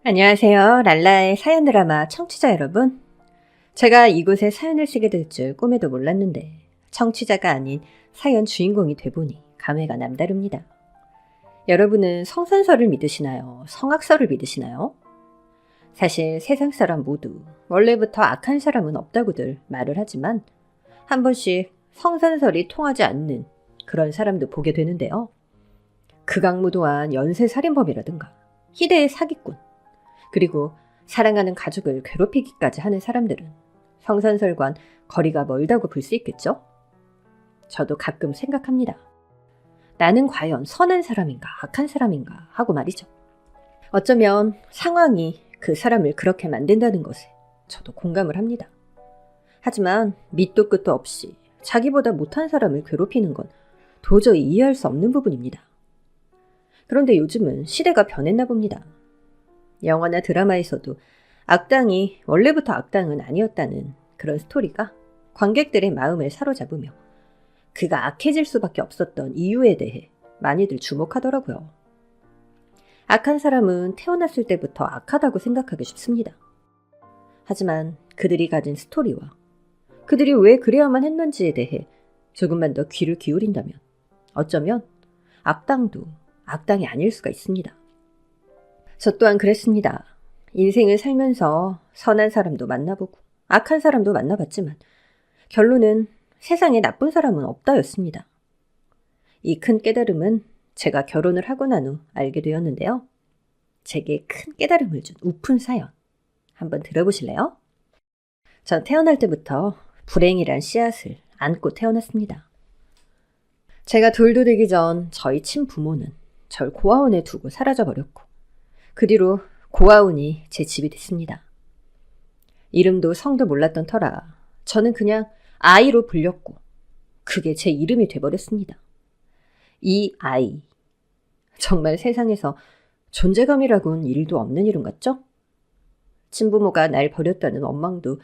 안녕하세요. 랄라의 사연 드라마 청취자 여러분. 제가 이곳에 사연을 쓰게 될 줄 꿈에도 몰랐는데 청취자가 아닌 사연 주인공이 돼보니 감회가 남다릅니다. 여러분은 성선설을 믿으시나요? 성악설을 믿으시나요? 사실 세상 사람 모두 원래부터 악한 사람은 없다고들 말을 하지만 한 번씩 성선설이 통하지 않는 그런 사람도 보게 되는데요. 극악무도한 연쇄살인범이라든가 희대의 사기꾼, 그리고 사랑하는 가족을 괴롭히기까지 하는 사람들은 성선설과는 거리가 멀다고 볼 수 있겠죠? 저도 가끔 생각합니다. 나는 과연 선한 사람인가 악한 사람인가 하고 말이죠. 어쩌면 상황이 그 사람을 그렇게 만든다는 것에 저도 공감을 합니다. 하지만 밑도 끝도 없이 자기보다 못한 사람을 괴롭히는 건 도저히 이해할 수 없는 부분입니다. 그런데 요즘은 시대가 변했나 봅니다. 영화나 드라마에서도 악당이 원래부터 악당은 아니었다는 그런 스토리가 관객들의 마음을 사로잡으며 그가 악해질 수밖에 없었던 이유에 대해 많이들 주목하더라고요. 악한 사람은 태어났을 때부터 악하다고 생각하기 쉽습니다. 하지만 그들이 가진 스토리와 그들이 왜 그래야만 했는지에 대해 조금만 더 귀를 기울인다면 어쩌면 악당도 악당이 아닐 수가 있습니다. 저 또한 그랬습니다. 인생을 살면서 선한 사람도 만나보고 악한 사람도 만나봤지만 결론은 세상에 나쁜 사람은 없다였습니다. 이 큰 깨달음은 제가 결혼을 하고 난 후 알게 되었는데요. 제게 큰 깨달음을 준 우픈 사연 한번 들어보실래요? 전 태어날 때부터 불행이란 씨앗을 안고 태어났습니다. 제가 돌도 되기 전 저희 친부모는 절 고아원에 두고 사라져버렸고 그 뒤로 고아원이 제 집이 됐습니다. 이름도 성도 몰랐던 터라 저는 그냥 아이로 불렸고 그게 제 이름이 돼버렸습니다. 이 아이. 정말 세상에서 존재감이라고는 일도 없는 이름 같죠? 친부모가 날 버렸다는 원망도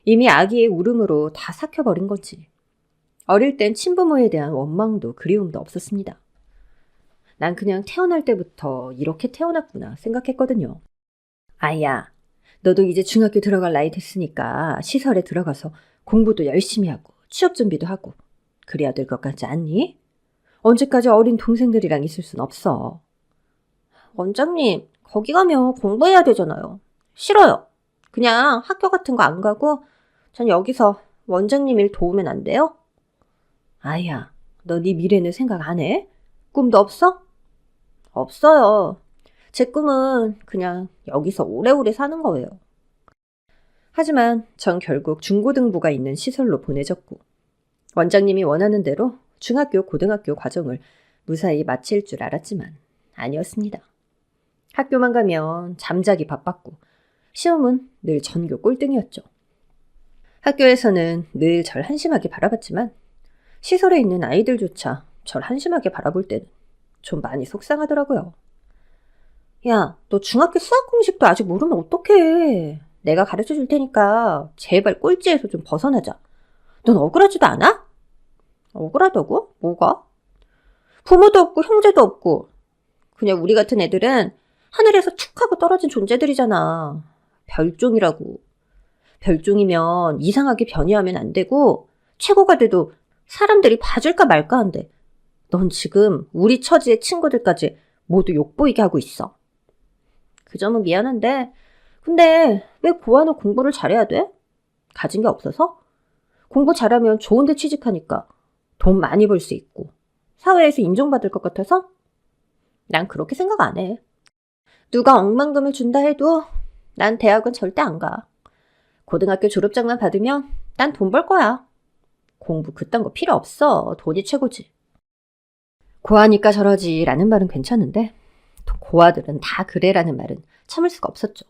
이미 아기의 울음으로 다 삭혀버린 거지. 어릴 땐 친부모에 대한 원망도 그리움도 없었습니다. 난 그냥 태어날 때부터 이렇게 태어났구나 생각했거든요. 아이야, 너도 이제 중학교 들어갈 나이 됐으니까 시설에 들어가서 공부도 열심히 하고 취업 준비도 하고 그래야 될 것 같지 않니? 언제까지 어린 동생들이랑 있을 순 없어. 원장님, 거기 가면 공부해야 되잖아요. 싫어요. 그냥 학교 같은 거 안 가고 전 여기서 원장님 일 도우면 안 돼요? 아이야, 너 네 미래는 생각 안 해? 꿈도 없어? 없어요. 제 꿈은 그냥 여기서 오래오래 사는 거예요. 하지만 전 결국 중고등부가 있는 시설로 보내졌고 원장님이 원하는 대로 중학교, 고등학교 과정을 무사히 마칠 줄 알았지만 아니었습니다. 학교만 가면 잠자기 바빴고 시험은 늘 전교 꼴등이었죠. 학교에서는 늘 절 한심하게 바라봤지만 시설에 있는 아이들조차 절 한심하게 바라볼 때는 좀 많이 속상하더라고요. 야, 너 중학교 수학 공식도 아직 모르면 어떡해. 내가 가르쳐 줄 테니까 제발 꼴찌에서 좀 벗어나자. 넌 억울하지도 않아? 억울하다고? 뭐가? 부모도 없고 형제도 없고 그냥 우리 같은 애들은 하늘에서 툭 하고 떨어진 존재들이잖아. 별종이라고. 별종이면 이상하게 변이하면 안 되고 최고가 돼도 사람들이 봐줄까 말까 한데 넌 지금 우리 처지의 친구들까지 모두 욕보이게 하고 있어. 그 점은 미안한데 근데 왜 고아는 공부를 잘해야 돼? 가진 게 없어서? 공부 잘하면 좋은 데 취직하니까 돈 많이 벌 수 있고 사회에서 인정받을 것 같아서? 난 그렇게 생각 안 해. 누가 억만금을 준다 해도 난 대학은 절대 안 가. 고등학교 졸업장만 받으면 난 돈 벌 거야. 공부 그딴 거 필요 없어. 돈이 최고지. 고아니까 저러지 라는 말은 괜찮은데 고아들은 다 그래라는 말은 참을 수가 없었죠.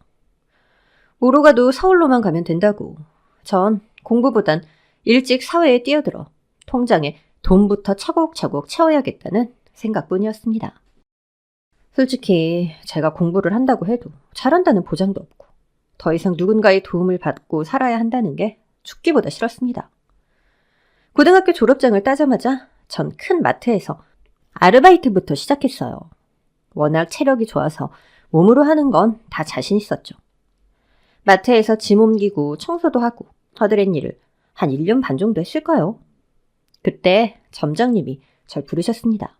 뭐로 가도 서울로만 가면 된다고. 전 공부보단 일찍 사회에 뛰어들어 통장에 돈부터 차곡차곡 채워야겠다는 생각뿐이었습니다. 솔직히 제가 공부를 한다고 해도 잘한다는 보장도 없고 더 이상 누군가의 도움을 받고 살아야 한다는 게 죽기보다 싫었습니다. 고등학교 졸업장을 따자마자 전 큰 마트에서 아르바이트부터 시작했어요. 워낙 체력이 좋아서 몸으로 하는 건 다 자신 있었죠. 마트에서 짐 옮기고 청소도 하고 허드렛 일을 한 1년 반 정도 했을까요? 그때 점장님이 절 부르셨습니다.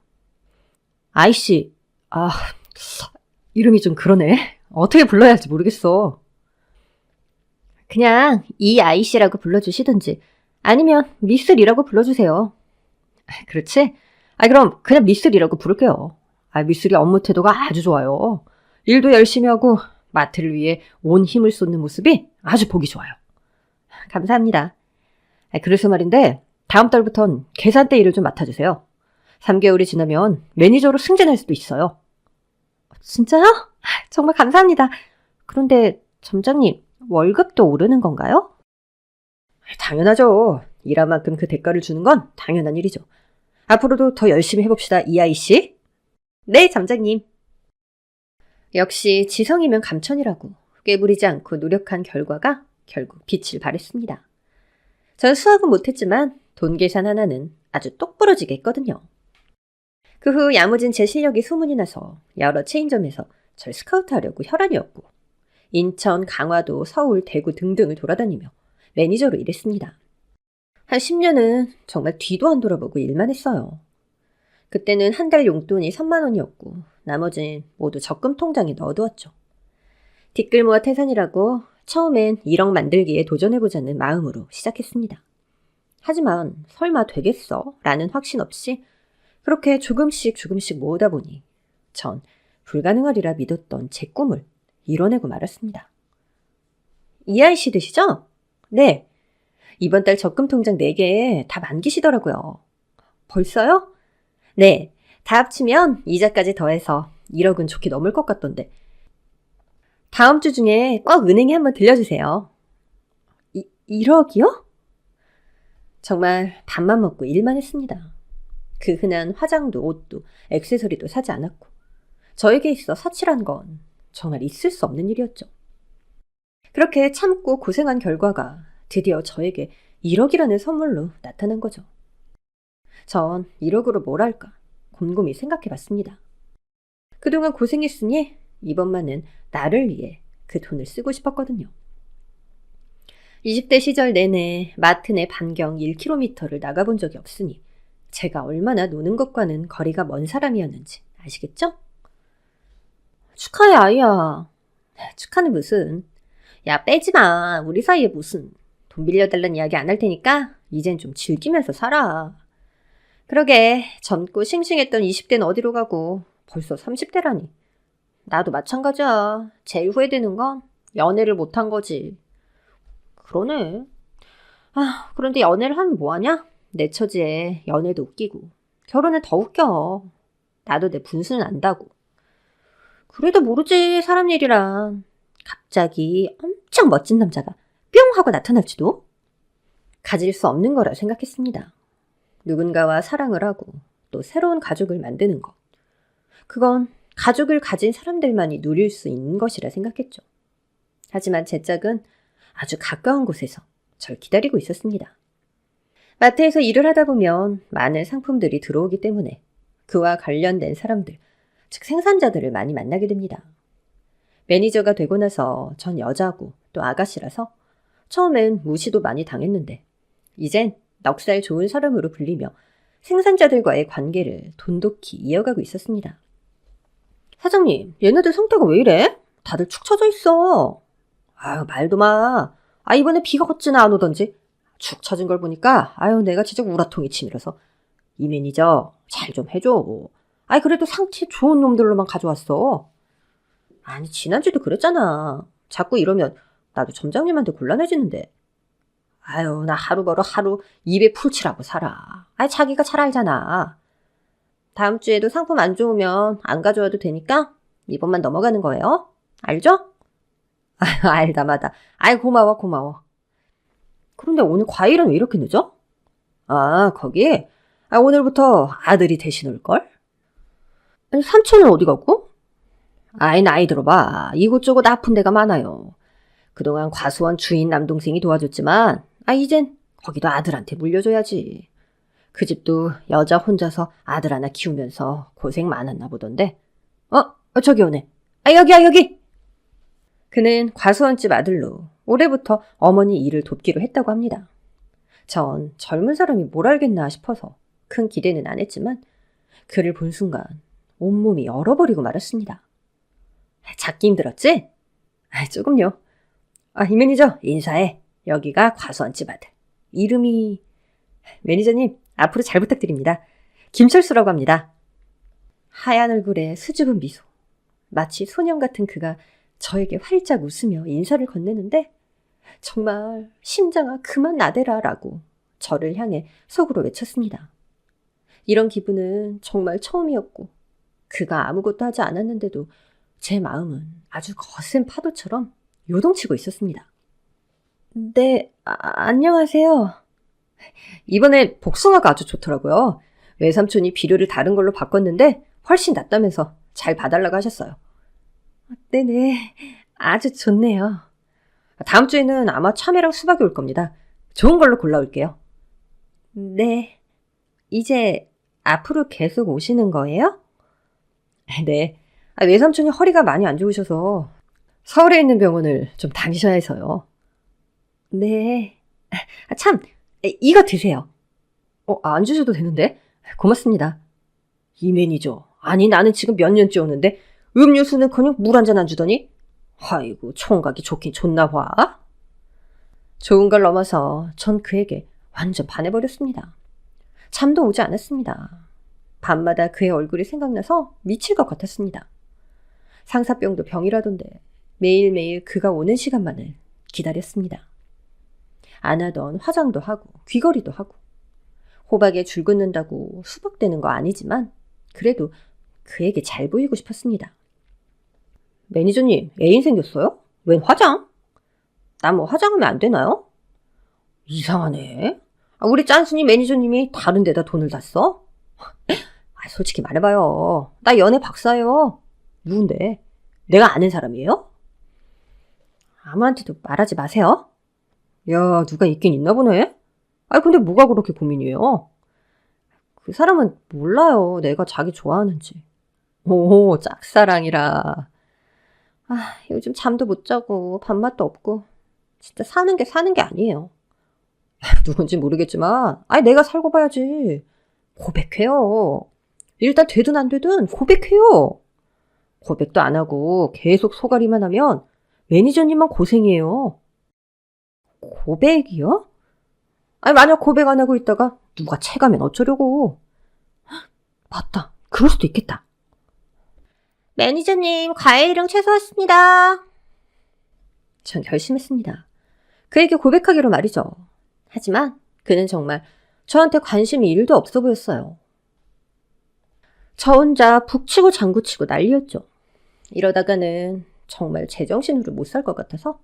아이씨, 이름이 좀 그러네. 어떻게 불러야 할지 모르겠어. 그냥 이 아이씨라고 불러주시든지 아니면 미스리라고 불러주세요. 그렇지? 그럼 그냥 미스리라고 부를게요. 미스리 업무 태도가 아주 좋아요. 일도 열심히 하고 마트를 위해 온 힘을 쏟는 모습이 아주 보기 좋아요. 감사합니다. 그래서 말인데 다음 달부턴 계산대 일을 좀 맡아주세요. 3개월이 지나면 매니저로 승진할 수도 있어요. 진짜요? 정말 감사합니다. 그런데 점장님, 월급도 오르는 건가요? 당연하죠. 일한 만큼 그 대가를 주는 건 당연한 일이죠. 앞으로도 더 열심히 해봅시다, 이아이 씨. 네, 점장님. 역시 지성이면 감천이라고 꾀부리지 않고 노력한 결과가 결국 빛을 발했습니다. 전 수학은 못했지만 돈 계산 하나는 아주 똑부러지게 했거든요. 그 후 야무진 제 실력이 소문이 나서 여러 체인점에서 절 스카우트하려고 혈안이었고 인천, 강화도, 서울, 대구 등등을 돌아다니며 매니저로 일했습니다. 한 10년은 정말 뒤도 안 돌아보고 일만 했어요. 그때는 한 달 용돈이 3만 원이었고 나머진 모두 적금 통장에 넣어두었죠. 뒷글 모아 태산이라고 처음엔 1억 만들기에 도전해보자는 마음으로 시작했습니다. 하지만 설마 되겠어? 라는 확신 없이 그렇게 조금씩 모으다 보니 전 불가능하리라 믿었던 제 꿈을 이뤄내고 말았습니다. 이하이 씨 되시죠? 네. 이번 달 적금 통장 4개에 다 만기시더라고요. 벌써요? 네. 다 합치면 이자까지 더해서 1억은 좋게 넘을 것 같던데. 다음 주 중에 꼭 은행에 한번 들려주세요. 1억이요? 정말 밥만 먹고 일만 했습니다. 그 흔한 화장도 옷도 액세서리도 사지 않았고 저에게 있어 사치란 건 정말 있을 수 없는 일이었죠. 그렇게 참고 고생한 결과가 드디어 저에게 1억이라는 선물로 나타난 거죠. 전 1억으로 뭘 할까 곰곰이 생각해봤습니다. 그동안 고생했으니 이번만은 나를 위해 그 돈을 쓰고 싶었거든요. 20대 시절 내내 마트 내 반경 1km를 나가본 적이 없으니 제가 얼마나 노는 것과는 거리가 먼 사람이었는지 아시겠죠? 축하해, 아이야. 축하는 무슨. 야, 빼지 마. 우리 사이에 무슨. 돈 빌려달라는 이야기 안 할 테니까 이젠 좀 즐기면서 살아. 그러게 젊고 싱싱했던 20대는 어디로 가고 벌써 30대라니. 나도 마찬가지야. 제일 후회되는 건 연애를 못한 거지. 그러네. 그런데 연애를 하면 뭐하냐? 내 처지에 연애도 웃기고 결혼은 더 웃겨. 나도 내 분수는 안다고. 그래도 모르지 사람 일이란. 갑자기 엄청 멋진 남자가 뿅 하고 나타날지도. 가질 수 없는 거라 생각했습니다. 누군가와 사랑을 하고 또 새로운 가족을 만드는 것. 그건 가족을 가진 사람들만이 누릴 수 있는 것이라 생각했죠. 하지만 제 짝은 아주 가까운 곳에서 절 기다리고 있었습니다. 마트에서 일을 하다 보면 많은 상품들이 들어오기 때문에 그와 관련된 사람들, 즉 생산자들을 많이 만나게 됩니다. 매니저가 되고 나서 전 여자고 또 아가씨라서 처음엔 무시도 많이 당했는데 이젠 넉살 좋은 사람으로 불리며 생산자들과의 관계를 돈독히 이어가고 있었습니다. 사장님, 얘네들 상태가 왜 이래? 다들 축 처져 있어. 말도 마. 이번에 비가 어찌나 안 오던지. 축 처진 걸 보니까 내가 진짜 우라통이 치밀어서 이 매니저 잘 좀 해줘. 그래도 상태 좋은 놈들로만 가져왔어. 지난주도 그랬잖아. 자꾸 이러면 나도 점장님한테 곤란해지는데. 나 하루 벌어 하루 입에 풀칠하고 살아. 자기가 잘 알잖아. 다음 주에도 상품 안 좋으면 안 가져와도 되니까 이번만 넘어가는 거예요. 알죠? 알다마다. 고마워. 그런데 오늘 과일은 왜 이렇게 늦어? 거기? 오늘부터 아들이 대신 올걸? 삼촌은 어디 가고? 나이 들어봐. 이곳저곳 아픈 데가 많아요. 그동안 과수원 주인 남동생이 도와줬지만 이젠 거기도 아들한테 물려줘야지. 그 집도 여자 혼자서 아들 하나 키우면서 고생 많았나 보던데. 저기 오네. 아, 여기야, 여기! 그는 과수원집 아들로 올해부터 어머니 일을 돕기로 했다고 합니다. 전 젊은 사람이 뭘 알겠나 싶어서 큰 기대는 안 했지만 그를 본 순간 온몸이 얼어버리고 말았습니다. 찾기 힘들었지? 조금요. 이 매니저 인사해. 여기가 과수원집 아들. 이름이... 매니저님 앞으로 잘 부탁드립니다. 김철수라고 합니다. 하얀 얼굴에 수줍은 미소. 마치 소년 같은 그가 저에게 활짝 웃으며 인사를 건네는데 정말 심장아 그만 나대라 라고 저를 향해 속으로 외쳤습니다. 이런 기분은 정말 처음이었고 그가 아무것도 하지 않았는데도 제 마음은 아주 거센 파도처럼 요동치고 있었습니다. 네, 안녕하세요. 이번에 복숭아가 아주 좋더라고요. 외삼촌이 비료를 다른 걸로 바꿨는데 훨씬 낫다면서 잘 봐달라고 하셨어요. 네네, 아주 좋네요. 다음 주에는 아마 참외랑 수박이 올 겁니다. 좋은 걸로 골라올게요. 네, 이제 앞으로 계속 오시는 거예요? 네, 외삼촌이 허리가 많이 안 좋으셔서 서울에 있는 병원을 좀 다니셔야 해서요. 네, 참, 이거 드세요. 안 주셔도 되는데? 고맙습니다. 이 매니저, 아니 나는 지금 몇 년째 오는데 음료수는커녕 물 한 잔 안 주더니? 아이고 총각이 좋긴 좋나 봐. 좋은 걸 넘어서 전 그에게 완전 반해버렸습니다. 잠도 오지 않았습니다. 밤마다 그의 얼굴이 생각나서 미칠 것 같았습니다. 상사병도 병이라던데 매일매일 그가 오는 시간만을 기다렸습니다. 안 하던 화장도 하고 귀걸이도 하고 호박에 줄 긋는다고 수박되는 거 아니지만 그래도 그에게 잘 보이고 싶었습니다. 매니저님, 애인 생겼어요? 웬 화장? 나 뭐 화장하면 안 되나요? 이상하네. 우리 짠순이 매니저님이 다른 데다 돈을 다 써? 솔직히 말해봐요. 나 연애 박사예요. 누군데? 내가 아는 사람이에요? 아무한테도 말하지 마세요. 야, 누가 있긴 있나 보네? 근데 뭐가 그렇게 고민이에요? 그 사람은 몰라요. 내가 자기 좋아하는지. 오, 짝사랑이라. 요즘 잠도 못 자고 밥맛도 없고 진짜 사는 게 아니에요. 누군지 모르겠지만 내가 살고 봐야지. 고백해요. 일단 되든 안 되든 고백해요. 고백도 안 하고 계속 소가리만 하면 매니저님만 고생이에요. 고백이요? 만약 고백 안 하고 있다가 누가 채가면 어쩌려고. 맞다. 그럴 수도 있겠다. 매니저님, 과일이랑 채소 왔습니다. 전 결심했습니다. 그에게 고백하기로 말이죠. 하지만 그는 정말 저한테 관심이 1도 없어 보였어요. 저 혼자 북치고 장구치고 난리였죠. 이러다가는 정말 제정신으로 못 살 것 같아서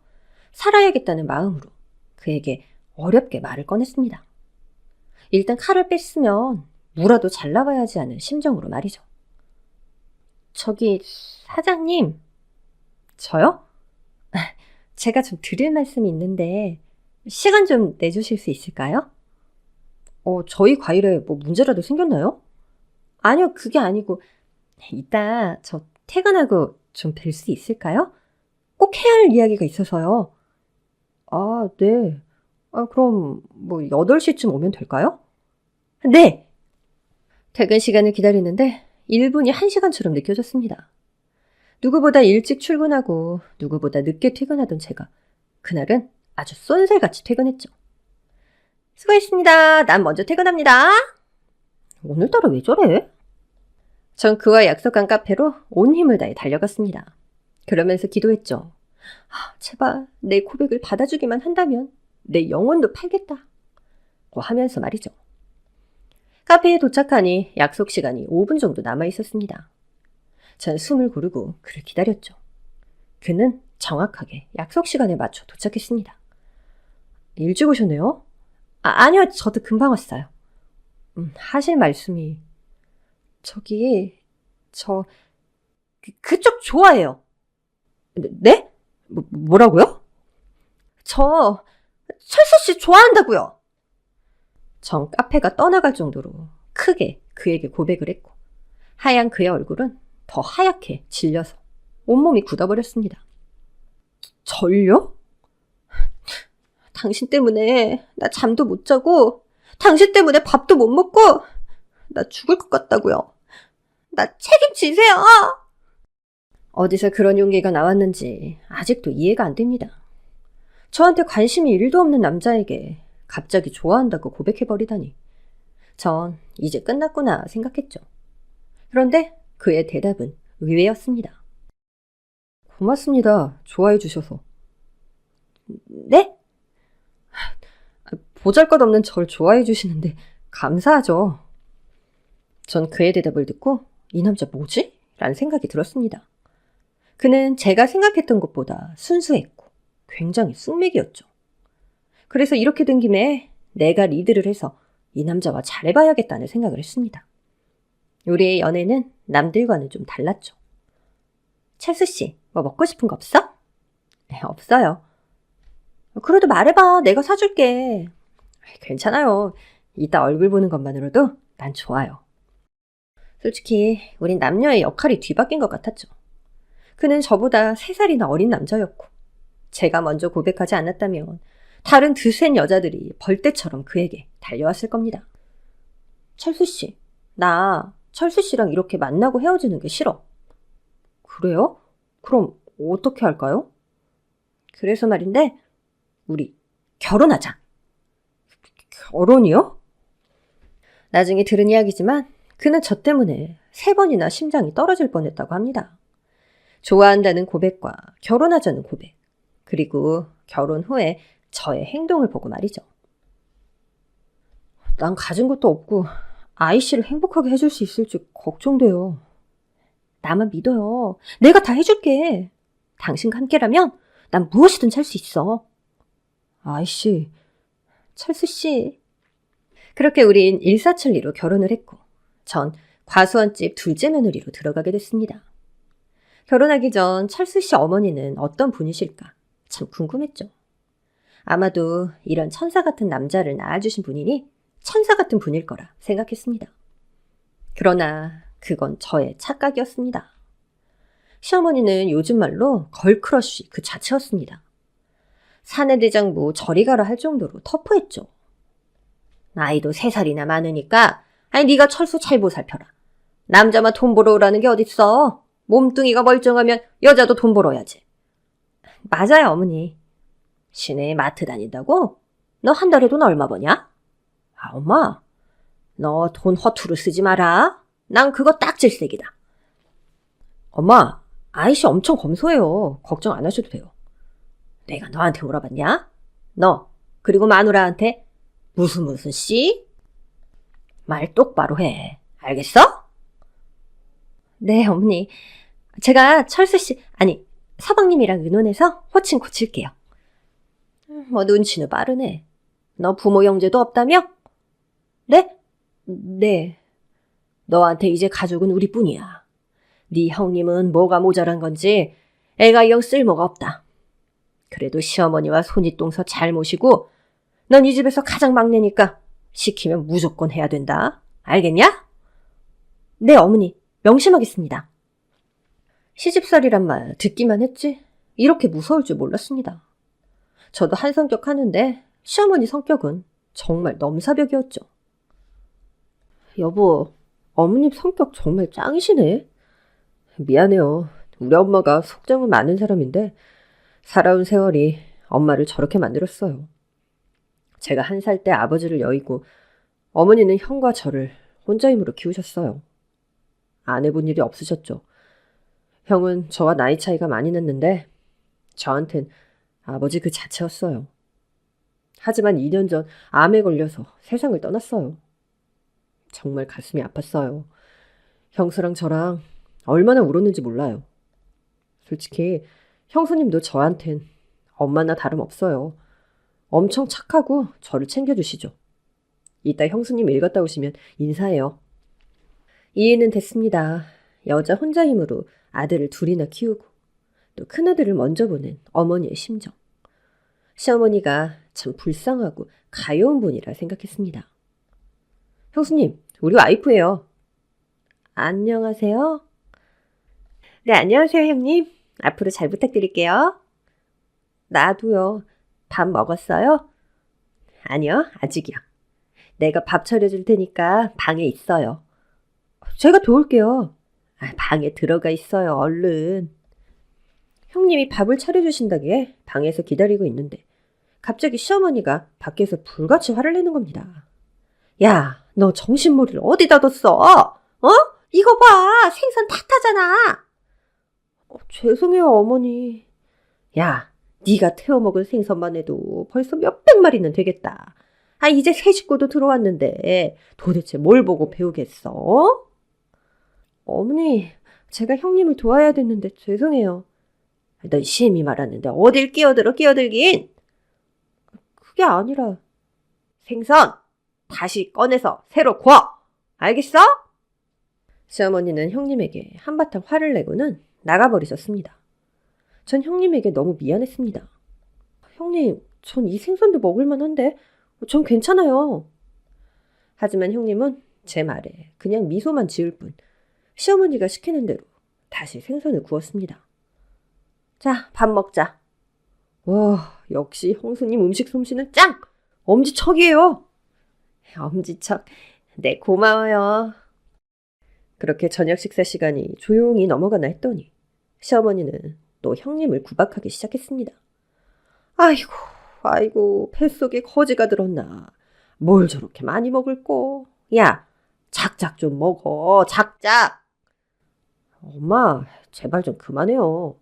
살아야겠다는 마음으로 그에게 어렵게 말을 꺼냈습니다. 일단 칼을 뺐으면 무라도 잘라봐야지 하는 심정으로 말이죠. 저기 사장님. 저요? 제가 좀 드릴 말씀이 있는데 시간 좀 내주실 수 있을까요? 저희 과일에 뭐 문제라도 생겼나요? 아니요, 그게 아니고 이따 저 퇴근하고 좀 뵐 수 있을까요? 꼭 해야 할 이야기가 있어서요. 네. 그럼 뭐 8시쯤 오면 될까요? 네! 퇴근 시간을 기다리는데 1분이 1시간처럼 느껴졌습니다. 누구보다 일찍 출근하고 누구보다 늦게 퇴근하던 제가 그날은 아주 쏜살같이 퇴근했죠. 수고했습니다. 난 먼저 퇴근합니다. 오늘따라 왜 저래? 전 그와 약속한 카페로 온 힘을 다해 달려갔습니다. 그러면서 기도했죠. 제발 내 고백을 받아주기만 한다면 내 영혼도 팔겠다. 고 하면서 말이죠. 카페에 도착하니 약속 시간이 5분 정도 남아 있었습니다. 전 숨을 고르고 그를 기다렸죠. 그는 정확하게 약속 시간에 맞춰 도착했습니다. 일찍 오셨네요? 아니요, 저도 금방 왔어요. 하실 말씀이... 저기... 그쪽 좋아해요. 네? 뭐라고요? 철수씨 좋아한다고요. 전 카페가 떠나갈 정도로 크게 그에게 고백을 했고 하얀 그의 얼굴은 더 하얗게 질려서 온몸이 굳어버렸습니다. 절요? 당신 때문에 나 잠도 못 자고 당신 때문에 밥도 못 먹고 나 죽을 것 같다고요. 나 책임지세요. 어디서 그런 용기가 나왔는지 아직도 이해가 안 됩니다. 저한테 관심이 1도 없는 남자에게 갑자기 좋아한다고 고백해버리다니. 전 이제 끝났구나 생각했죠. 그런데 그의 대답은 의외였습니다. 고맙습니다. 좋아해 주셔서. 네? 보잘것없는 절 좋아해 주시는데 감사하죠. 전 그의 대답을 듣고 이 남자 뭐지? 라는 생각이 들었습니다. 그는 제가 생각했던 것보다 순수했고 굉장히 숙맥이었죠. 그래서 이렇게 된 김에 내가 리드를 해서 이 남자와 잘해봐야겠다는 생각을 했습니다. 우리의 연애는 남들과는 좀 달랐죠. 찰수 씨, 뭐 먹고 싶은 거 없어? 네, 없어요. 그래도 말해봐. 내가 사줄게. 괜찮아요. 이따 얼굴 보는 것만으로도 난 좋아요. 솔직히 우린 남녀의 역할이 뒤바뀐 것 같았죠. 그는 저보다 3살이나 어린 남자였고 제가 먼저 고백하지 않았다면 다른 드센 여자들이 벌떼처럼 그에게 달려왔을 겁니다. 철수 씨, 나 철수 씨랑 이렇게 만나고 헤어지는 게 싫어. 그래요? 그럼 어떻게 할까요? 그래서 말인데 우리 결혼하자. 결혼이요? 나중에 들은 이야기지만 그는 저 때문에 3번이나 심장이 떨어질 뻔했다고 합니다. 좋아한다는 고백과 결혼하자는 고백, 그리고 결혼 후에 저의 행동을 보고 말이죠. 난 가진 것도 없고 아이 씨를 행복하게 해줄 수 있을지 걱정돼요. 나만 믿어요. 내가 다 해줄게. 당신과 함께라면 난 무엇이든 할 수 있어. 아이 씨, 철수 씨. 그렇게 우린 일사천리로 결혼을 했고 전 과수원집 둘째 며느리로 들어가게 됐습니다. 결혼하기 전 철수 씨 어머니는 어떤 분이실까 참 궁금했죠. 아마도 이런 천사 같은 남자를 낳아주신 분이니 천사 같은 분일 거라 생각했습니다. 그러나 그건 저의 착각이었습니다. 시어머니는 요즘 말로 걸크러쉬 그 자체였습니다. 사내대장부 저리 가라 할 정도로 터프했죠. 나이도 3살이나 많으니까 네가 철수 잘 보살펴라. 남자만 돈 벌어오라는 게 어딨어. 몸뚱이가 멀쩡하면 여자도 돈 벌어야지. 맞아요, 어머니. 시내에 마트 다닌다고? 너 한 달에 돈 얼마 버냐? 엄마, 너 돈 허투루 쓰지 마라. 난 그거 딱 질색이다. 엄마, 아이씨 엄청 검소해요. 걱정 안 하셔도 돼요. 내가 너한테 물어봤냐? 너, 그리고 마누라한테 무슨 씨? 말 똑바로 해. 알겠어? 네, 어머니. 제가 철수 씨, 서방님이랑 의논해서 호칭 고칠게요. 뭐 눈치는 빠르네. 너 부모 형제도 없다며? 네? 네. 너한테 이제 가족은 우리뿐이야. 네 형님은 뭐가 모자란 건지 애가 영 쓸모가 없다. 그래도 시어머니와 손윗동서 잘 모시고 넌 이 집에서 가장 막내니까 시키면 무조건 해야 된다. 알겠냐? 네, 어머니. 명심하겠습니다. 시집살이란 말 듣기만 했지 이렇게 무서울 줄 몰랐습니다. 저도 한 성격 하는데 시어머니 성격은 정말 넘사벽이었죠. 여보, 어머님 성격 정말 짱이시네. 미안해요. 우리 엄마가 속정은 많은 사람인데 살아온 세월이 엄마를 저렇게 만들었어요. 제가 1살 때 아버지를 여의고 어머니는 형과 저를 혼자 힘으로 키우셨어요. 안 해본 일이 없으셨죠. 형은 저와 나이 차이가 많이 났는데 저한텐 아버지 그 자체였어요. 하지만 2년 전 암에 걸려서 세상을 떠났어요. 정말 가슴이 아팠어요. 형수랑 저랑 얼마나 울었는지 몰라요. 솔직히 형수님도 저한텐 엄마나 다름없어요. 엄청 착하고 저를 챙겨주시죠. 이따 형수님 일 갔다 오시면 인사해요. 이해는 됐습니다. 여자 혼자 힘으로 아들을 2이나 키우고 또 큰아들을 먼저 보는 어머니의 심정. 시어머니가 참 불쌍하고 가여운 분이라 생각했습니다. 형수님, 우리 와이프예요. 안녕하세요. 네, 안녕하세요, 형님. 앞으로 잘 부탁드릴게요. 나도요. 밥 먹었어요? 아니요, 아직이요. 내가 밥 차려줄 테니까 방에 있어요. 제가 도울게요. 방에 들어가 있어요, 얼른. 형님이 밥을 차려주신다기에 방에서 기다리고 있는데 갑자기 시어머니가 밖에서 불같이 화를 내는 겁니다. 야, 너 정신머리를 어디다 뒀어? 어? 이거 봐, 생선 다 타잖아. 죄송해요, 어머니. 야, 네가 태워먹은 생선만 해도 벌써 몇백 마리는 되겠다. 이제 새 식구도 들어왔는데 도대체 뭘 보고 배우겠어? 어머니, 제가 형님을 도와야 됐는데 죄송해요. 넌 심히 말하는데 어딜 끼어들긴? 그게 아니라 생선 다시 꺼내서 새로 구워. 알겠어? 시어머니는 형님에게 한바탕 화를 내고는 나가버리셨습니다. 전 형님에게 너무 미안했습니다. 형님, 전 이 생선도 먹을만한데 전 괜찮아요. 하지만 형님은 제 말에 그냥 미소만 지을 뿐 시어머니가 시키는 대로 다시 생선을 구웠습니다. 자, 밥 먹자. 와, 역시 형수님 음식 솜씨는 짱! 엄지척이에요. 엄지척, 네, 고마워요. 그렇게 저녁 식사 시간이 조용히 넘어가나 했더니 시어머니는 또 형님을 구박하기 시작했습니다. 아이고, 뱃속에 거지가 들었나. 뭘 저렇게 많이 먹을꼬. 야, 작작 좀 먹어, 작작. 엄마, 제발 좀 그만해요.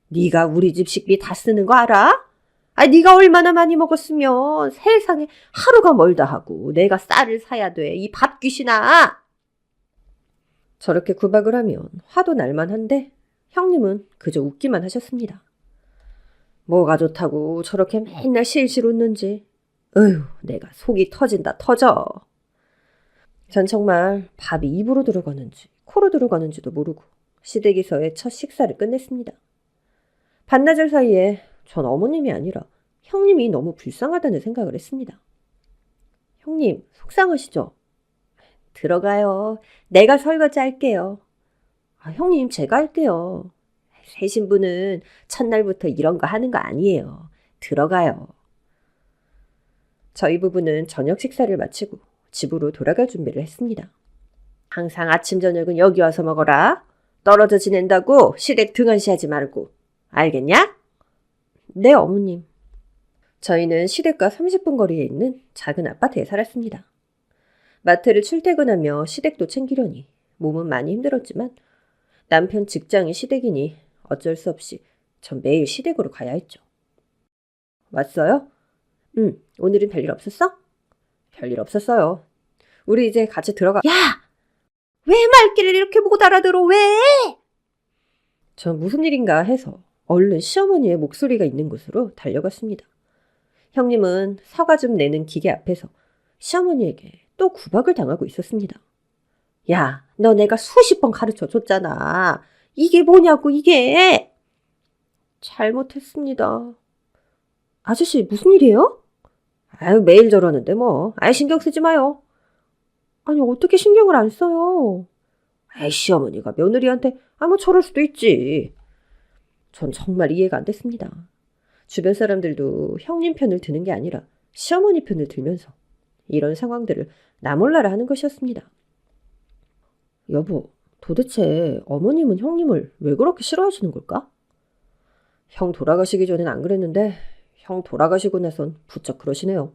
네가 우리 집 식비 다 쓰는 거 알아? 네가 얼마나 많이 먹었으면 세상에 하루가 멀다 하고 내가 쌀을 사야 돼, 이 밥귀신아. 저렇게 구박을 하면 화도 날만한데 형님은 그저 웃기만 하셨습니다. 뭐가 좋다고 저렇게 맨날 실실 웃는지. 내가 속이 터진다 터져. 전 정말 밥이 입으로 들어가는지 코로 들어가는지도 모르고 시댁에서의 첫 식사를 끝냈습니다. 반나절 사이에 전 어머님이 아니라 형님이 너무 불쌍하다는 생각을 했습니다. 형님, 속상하시죠? 들어가요. 내가 설거지 할게요. 형님, 제가 할게요. 새 신부는 첫날부터 이런 거 하는 거 아니에요. 들어가요. 저희 부부는 저녁 식사를 마치고 집으로 돌아갈 준비를 했습니다. 항상 아침 저녁은 여기 와서 먹어라. 떨어져 지낸다고 시댁 등한시하지 말고. 알겠냐? 네, 어머님. 저희는 시댁과 30분 거리에 있는 작은 아파트에 살았습니다. 마트를 출퇴근하며 시댁도 챙기려니 몸은 많이 힘들었지만 남편 직장이 시댁이니 어쩔 수 없이 전 매일 시댁으로 가야 했죠. 왔어요? 응, 오늘은 별일 없었어? 별일 없었어요. 우리 이제 같이 들어가. 야! 왜 말귀를 이렇게 보고 달아들어? 왜? 전 무슨 일인가 해서 얼른 시어머니의 목소리가 있는 곳으로 달려갔습니다. 형님은 사과 좀 내는 기계 앞에서 시어머니에게 또 구박을 당하고 있었습니다. 야, 너 내가 수십 번 가르쳐 줬잖아. 이게 뭐냐고, 이게. 잘못했습니다. 아저씨, 무슨 일이에요? 매일 저러는데 뭐. 신경 쓰지 마요. 어떻게 신경을 안 써요? 시어머니가 며느리한테 뭐 저럴 수도 있지. 전 정말 이해가 안 됐습니다. 주변 사람들도 형님 편을 드는 게 아니라 시어머니 편을 들면서 이런 상황들을 나몰라라 하는 것이었습니다. 여보, 도대체 어머님은 형님을 왜 그렇게 싫어하시는 걸까? 형 돌아가시기 전엔 안 그랬는데 형 돌아가시고 나선 부쩍 그러시네요.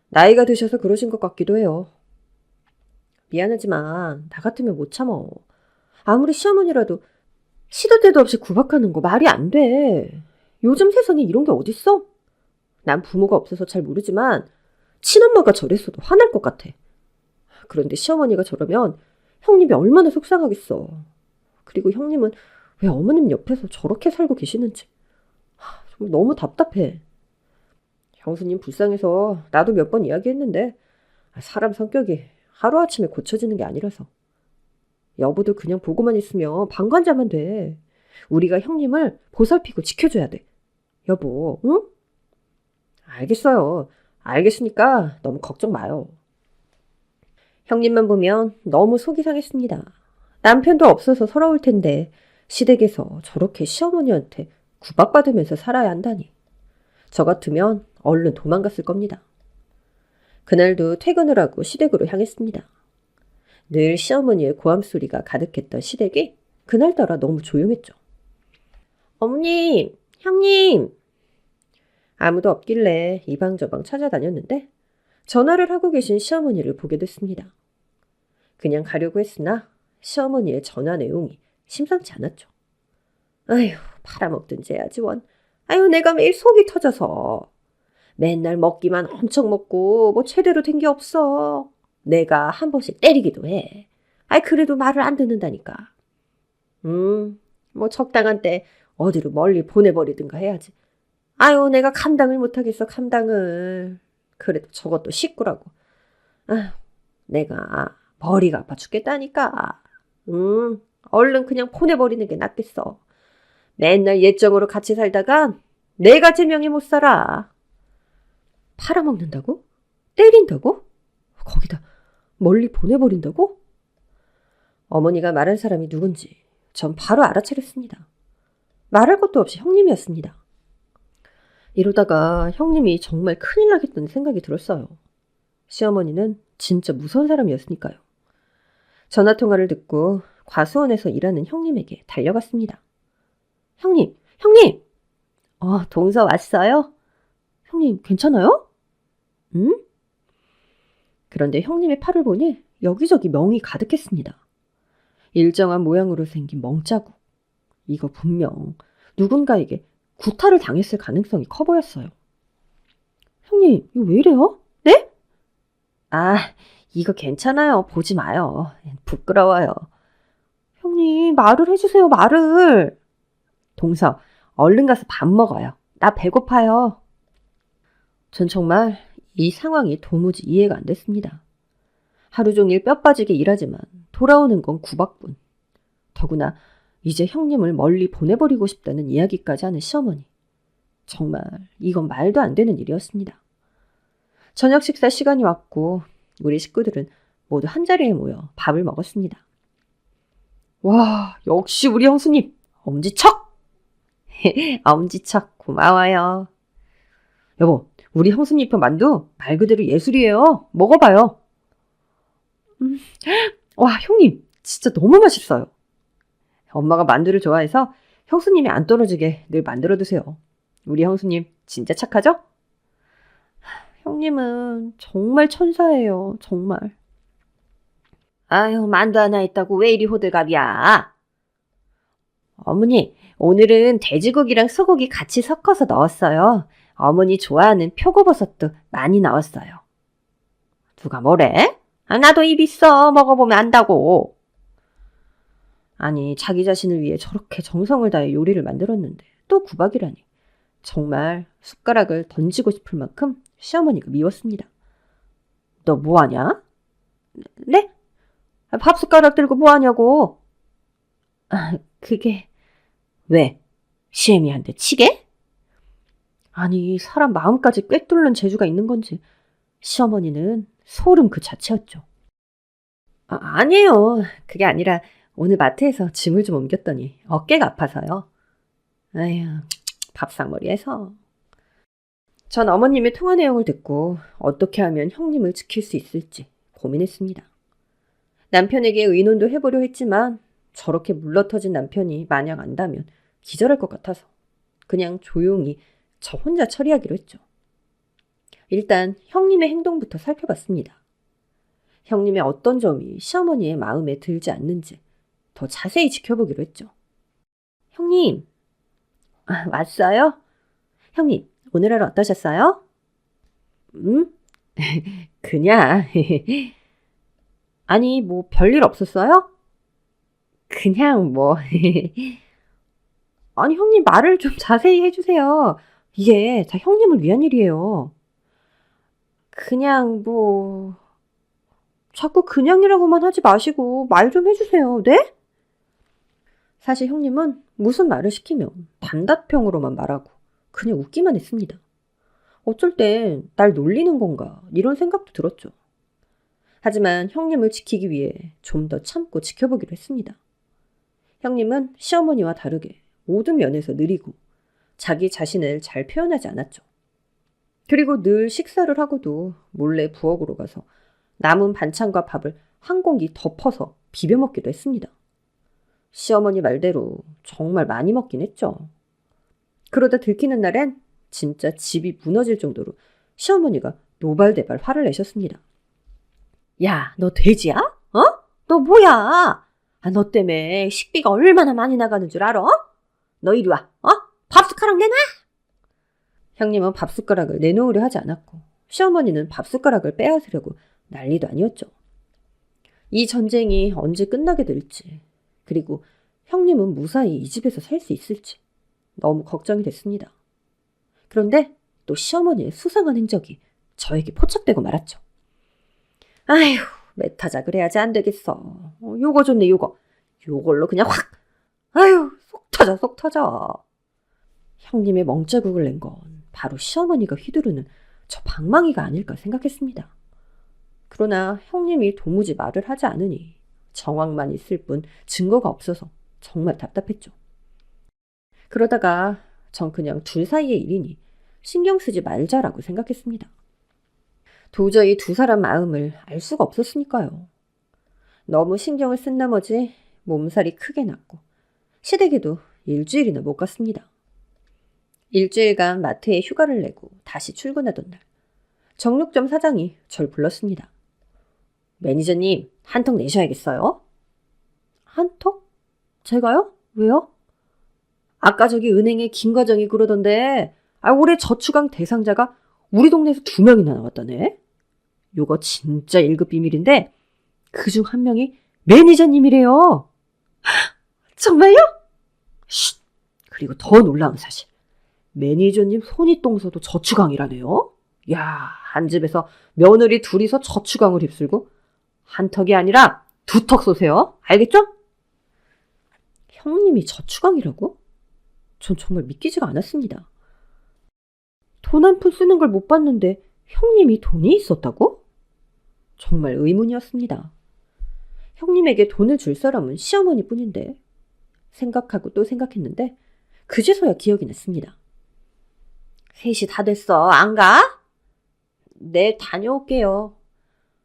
나이가 드셔서 그러신 것 같기도 해요. 미안하지만 나 같으면 못 참어. 아무리 시어머니라도 시도 때도 없이 구박하는 거 말이 안 돼. 요즘 세상에 이런 게 어딨어? 난 부모가 없어서 잘 모르지만 친엄마가 저랬어도 화날 것 같아. 그런데 시어머니가 저러면 형님이 얼마나 속상하겠어. 그리고 형님은 왜 어머님 옆에서 저렇게 살고 계시는지 정말 너무 답답해. 형수님 불쌍해서 나도 몇 번 이야기했는데 사람 성격이 하루아침에 고쳐지는 게 아니라서. 여보도 그냥 보고만 있으면 방관자만 돼. 우리가 형님을 보살피고 지켜줘야 돼. 여보, 응? 알겠어요. 알겠으니까 너무 걱정 마요. 형님만 보면 너무 속이 상했습니다. 남편도 없어서 서러울 텐데 시댁에서 저렇게 시어머니한테 구박받으면서 살아야 한다니. 저 같으면 얼른 도망갔을 겁니다. 그날도 퇴근을 하고 시댁으로 향했습니다. 늘 시어머니의 고함 소리가 가득했던 시댁이 그날따라 너무 조용했죠. 어머님, 형님! 아무도 없길래 이방저방 찾아다녔는데 전화를 하고 계신 시어머니를 보게 됐습니다. 그냥 가려고 했으나 시어머니의 전화 내용이 심상치 않았죠. 아휴, 팔아먹든지 해야지 원. 아유, 내가 매일 속이 터져서. 맨날 먹기만 엄청 먹고 뭐 제대로 된 게 없어. 내가 한 번씩 때리기도 해. 아이, 그래도 말을 안 듣는다니까. 뭐 적당한 때 어디로 멀리 보내버리든가 해야지. 아유, 내가 감당을 못하겠어, 감당을. 그래도 저것도 식구라고. 아휴, 내가 머리가 아파 죽겠다니까. 얼른 그냥 보내버리는 게 낫겠어. 맨날 예정으로 같이 살다가 내가 제명이 못 살아. 팔아먹는다고? 때린다고? 거기다 멀리 보내버린다고? 어머니가 말한 사람이 누군지 전 바로 알아차렸습니다. 말할 것도 없이 형님이었습니다. 이러다가 형님이 정말 큰일 나겠다는 생각이 들었어요. 시어머니는 진짜 무서운 사람이었으니까요. 전화통화를 듣고 과수원에서 일하는 형님에게 달려갔습니다. 형님! 동서 왔어요? 형님, 괜찮아요? 응? 그런데 형님의 팔을 보니 여기저기 멍이 가득했습니다. 일정한 모양으로 생긴 멍자국. 이거 분명 누군가에게 구타를 당했을 가능성이 커 보였어요. 형님, 이거 왜 이래요? 네? 아, 이거 괜찮아요. 보지 마요. 부끄러워요. 형님, 말을 해주세요, 말을. 동서, 얼른 가서 밥 먹어요. 나 배고파요. 전 정말 이 상황이 도무지 이해가 안 됐습니다. 하루 종일 뼈 빠지게 일하지만 돌아오는 건 구박뿐. 더구나 이제 형님을 멀리 보내버리고 싶다는 이야기까지 하는 시어머니. 정말 이건 말도 안 되는 일이었습니다. 저녁 식사 시간이 왔고 우리 식구들은 모두 한자리에 모여 밥을 먹었습니다. 와, 역시 우리 형수님 엄지척! 엄지척 고마워요. 여보, 우리 형수님 편 만두 말 그대로 예술이에요. 먹어봐요. 와, 형님 진짜 너무 맛있어요. 엄마가 만두를 좋아해서 형수님이 안 떨어지게 늘 만들어 두세요. 우리 형수님 진짜 착하죠? 형님은 정말 천사예요. 정말. 아유, 만두 하나 있다고 왜 이리 호들갑이야? 어머니, 오늘은 돼지고기랑 소고기 같이 섞어서 넣었어요. 어머니 좋아하는 표고버섯도 많이 넣었어요. 누가 뭐래? 나도 입 있어. 먹어보면 안다고. 아니, 자기 자신을 위해 저렇게 정성을 다해 요리를 만들었는데 또 구박이라니. 정말 숟가락을 던지고 싶을 만큼 시어머니가 미웠습니다. 너 뭐하냐? 네? 밥 숟가락 들고 뭐하냐고. 그게... 왜? 시애미한테 치게? 아니, 사람 마음까지 꿰뚫는 재주가 있는 건지 시어머니는 소름 그 자체였죠. 아니에요. 그게 아니라 오늘 마트에서 짐을 좀 옮겼더니 어깨가 아파서요. 아휴, 밥상머리에서. 전 어머님의 통화 내용을 듣고 어떻게 하면 형님을 지킬 수 있을지 고민했습니다. 남편에게 의논도 해보려 했지만 저렇게 물러터진 남편이 만약 안다면 기절할 것 같아서 그냥 조용히 저 혼자 처리하기로 했죠. 일단 형님의 행동부터 살펴봤습니다. 형님의 어떤 점이 시어머니의 마음에 들지 않는지 더 자세히 지켜보기로 했죠. 형님, 왔어요? 형님, 오늘 하루 어떠셨어요? 그냥. 아니, 뭐 별일 없었어요? 그냥 뭐. 아니, 형님 말을 좀 자세히 해주세요. 이게 다 형님을 위한 일이에요. 그냥 뭐... 자꾸 그냥이라고만 하지 마시고 말 좀 해주세요. 네? 사실 형님은 무슨 말을 시키면 단답형으로만 말하고 그냥 웃기만 했습니다. 어쩔 땐 날 놀리는 건가 이런 생각도 들었죠. 하지만 형님을 지키기 위해 좀 더 참고 지켜보기로 했습니다. 형님은 시어머니와 다르게 모든 면에서 느리고 자기 자신을 잘 표현하지 않았죠. 그리고 늘 식사를 하고도 몰래 부엌으로 가서 남은 반찬과 밥을 한 공기 덮어서 비벼 먹기도 했습니다. 시어머니 말대로 정말 많이 먹긴 했죠. 그러다 들키는 날엔 진짜 집이 무너질 정도로 시어머니가 노발대발 화를 내셨습니다. 야, 너 돼지야? 어? 너 뭐야? 너 때문에 식비가 얼마나 많이 나가는 줄 알아? 너 이리 와. 밥숟가락 내놔! 형님은 밥숟가락을 내놓으려 하지 않았고 시어머니는 밥숟가락을 빼앗으려고 난리도 아니었죠. 이 전쟁이 언제 끝나게 될지, 그리고 형님은 무사히 이 집에서 살 수 있을지 너무 걱정이 됐습니다. 그런데 또 시어머니의 수상한 행적이 저에게 포착되고 말았죠. 아휴, 메타작을 해야지 안 되겠어. 요거 좋네, 요거. 요걸로 그냥 확. 아휴, 속 터져, 속 터져. 형님의 멍자국을 낸 건 바로 시어머니가 휘두르는 저 방망이가 아닐까 생각했습니다. 그러나 형님이 도무지 말을 하지 않으니 정황만 있을 뿐 증거가 없어서 정말 답답했죠. 그러다가 전 그냥 둘 사이의 일이니 신경 쓰지 말자라고 생각했습니다. 도저히 두 사람 마음을 알 수가 없었으니까요. 너무 신경을 쓴 나머지 몸살이 크게 났고 시댁에도 일주일이나 못 갔습니다. 일주일간 마트에 휴가를 내고 다시 출근하던 날 정육점 사장이 절 불렀습니다. 매니저님, 한턱 내셔야겠어요. 한턱? 제가요? 왜요? 아까 저기 은행에 김 과장이 그러던데 올해 저축왕 대상자가 우리 동네에서 2명이나 나왔다네. 요거 진짜 1급 비밀인데 그중 한 명이 매니저님이래요. 정말요? 쉿! 그리고 더 놀라운 사실. 매니저님 손이 똥서도 저축왕이라네요. 야, 한 집에서 며느리 둘이서 저축왕을 휩쓸고 한 턱이 아니라 2턱 쏘세요. 알겠죠? 형님이 저축왕이라고? 전 정말 믿기지가 않았습니다. 돈 한 푼 쓰는 걸 못 봤는데 형님이 돈이 있었다고? 정말 의문이었습니다. 형님에게 돈을 줄 사람은 시어머니뿐인데 생각하고 또 생각했는데 그제서야 기억이 났습니다. 3시 다 됐어. 안 가? 네, 다녀올게요.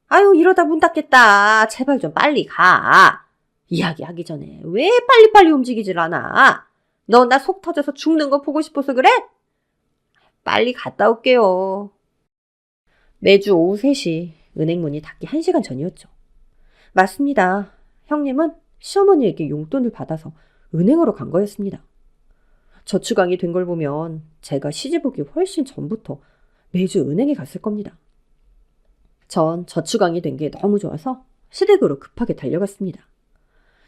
아유, 이러다 문 닫겠다. 제발 좀 빨리 가. 이야기하기 전에 왜 빨리빨리 움직이질 않아? 너 나 속 터져서 죽는 거 보고 싶어서 그래? 빨리 갔다 올게요. 매주 오후 3시 은행 문이 닫기 1시간 전이었죠. 맞습니다. 형님은 시어머니에게 용돈을 받아서 은행으로 간 거였습니다. 저축왕이 된 걸 보면 제가 시집 오기 훨씬 전부터 매주 은행에 갔을 겁니다. 전 저축왕이 된 게 너무 좋아서 시댁으로 급하게 달려갔습니다.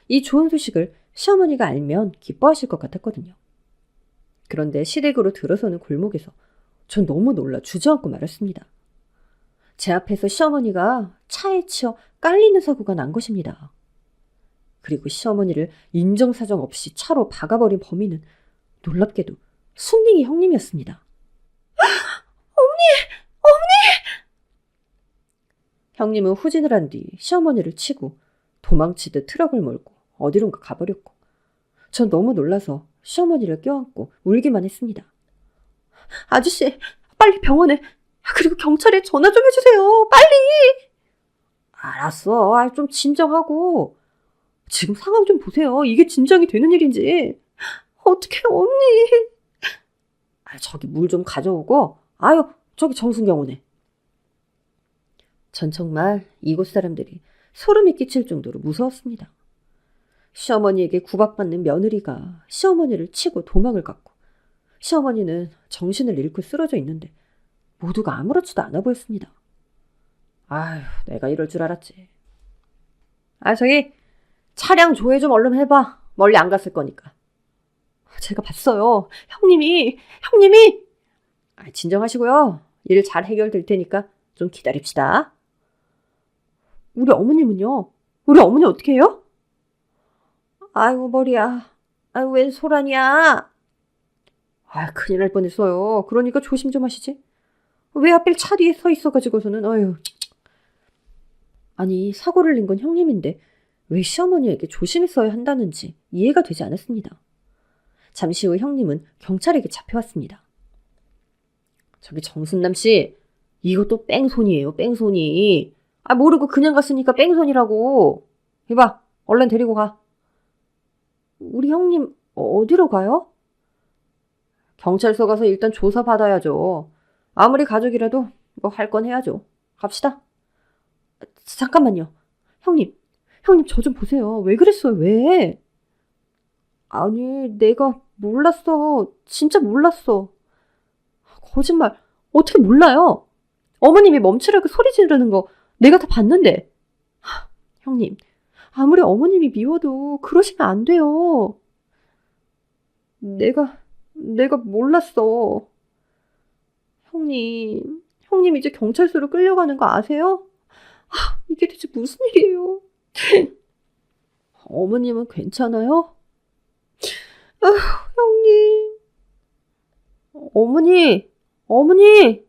이 좋은 소식을 시어머니가 알면 기뻐하실 것 같았거든요. 그런데 시댁으로 들어서는 골목에서 전 너무 놀라 주저앉고 말았습니다. 제 앞에서 시어머니가 차에 치여 깔리는 사고가 난 것입니다. 그리고 시어머니를 인정사정 없이 차로 박아버린 범인은 놀랍게도 순둥이 형님이었습니다. 어머니! 형님은 후진을 한 뒤 시어머니를 치고 도망치듯 트럭을 몰고 어디론가 가버렸고 전 너무 놀라서 시어머니를 껴안고 울기만 했습니다. 아저씨, 빨리 병원에, 그리고 경찰에 전화 좀 해주세요. 빨리! 알았어. 좀 진정하고. 지금 상황 좀 보세요. 이게 진정이 되는 일인지. 어떡해, 언니. 저기 물 좀 가져오고. 저기 정순경 오네. 전 정말 이곳 사람들이 소름이 끼칠 정도로 무서웠습니다. 시어머니에게 구박받는 며느리가 시어머니를 치고 도망을 갔고 시어머니는 정신을 잃고 쓰러져 있는데 모두가 아무렇지도 않아 보였습니다. 아휴, 내가 이럴 줄 알았지. 저기 차량 조회 좀 얼른 해봐. 멀리 안 갔을 거니까. 제가 봤어요. 형님이. 진정하시고요. 일 잘 해결될 테니까 좀 기다립시다. 우리 어머님은요? 우리 어머니 어떻게 해요? 아이고, 머리야. 웬 소란이야. 큰일 날 뻔했어요. 그러니까 조심 좀 하시지. 왜 하필 차 뒤에 서 있어가지고서는, 아니, 사고를 낸 건 형님인데 왜 시어머니에게 조심했어야 한다는지 이해가 되지 않았습니다. 잠시 후 형님은 경찰에게 잡혀왔습니다. 저기 정순남 씨, 이것도 뺑소니예요, 뺑소니. 모르고 그냥 갔으니까 뺑소니라고. 이봐, 얼른 데리고 가. 우리 형님 어디로 가요? 경찰서 가서 일단 조사받아야죠. 아무리 가족이라도 뭐 할 건 해야죠. 갑시다. 잠깐만요. 형님 저 좀 보세요. 왜 그랬어요, 왜? 아니, 내가 몰랐어. 진짜 몰랐어. 거짓말. 어떻게 몰라요? 어머님이 멈추라고 소리 지르는 거 내가 다 봤는데. 형님, 아무리 어머님이 미워도 그러시면 안 돼요. 내가 몰랐어. 형님 이제 경찰서로 끌려가는 거 아세요? 이게 대체 무슨 일이에요? 어머님은 괜찮아요? 형님. 어머니!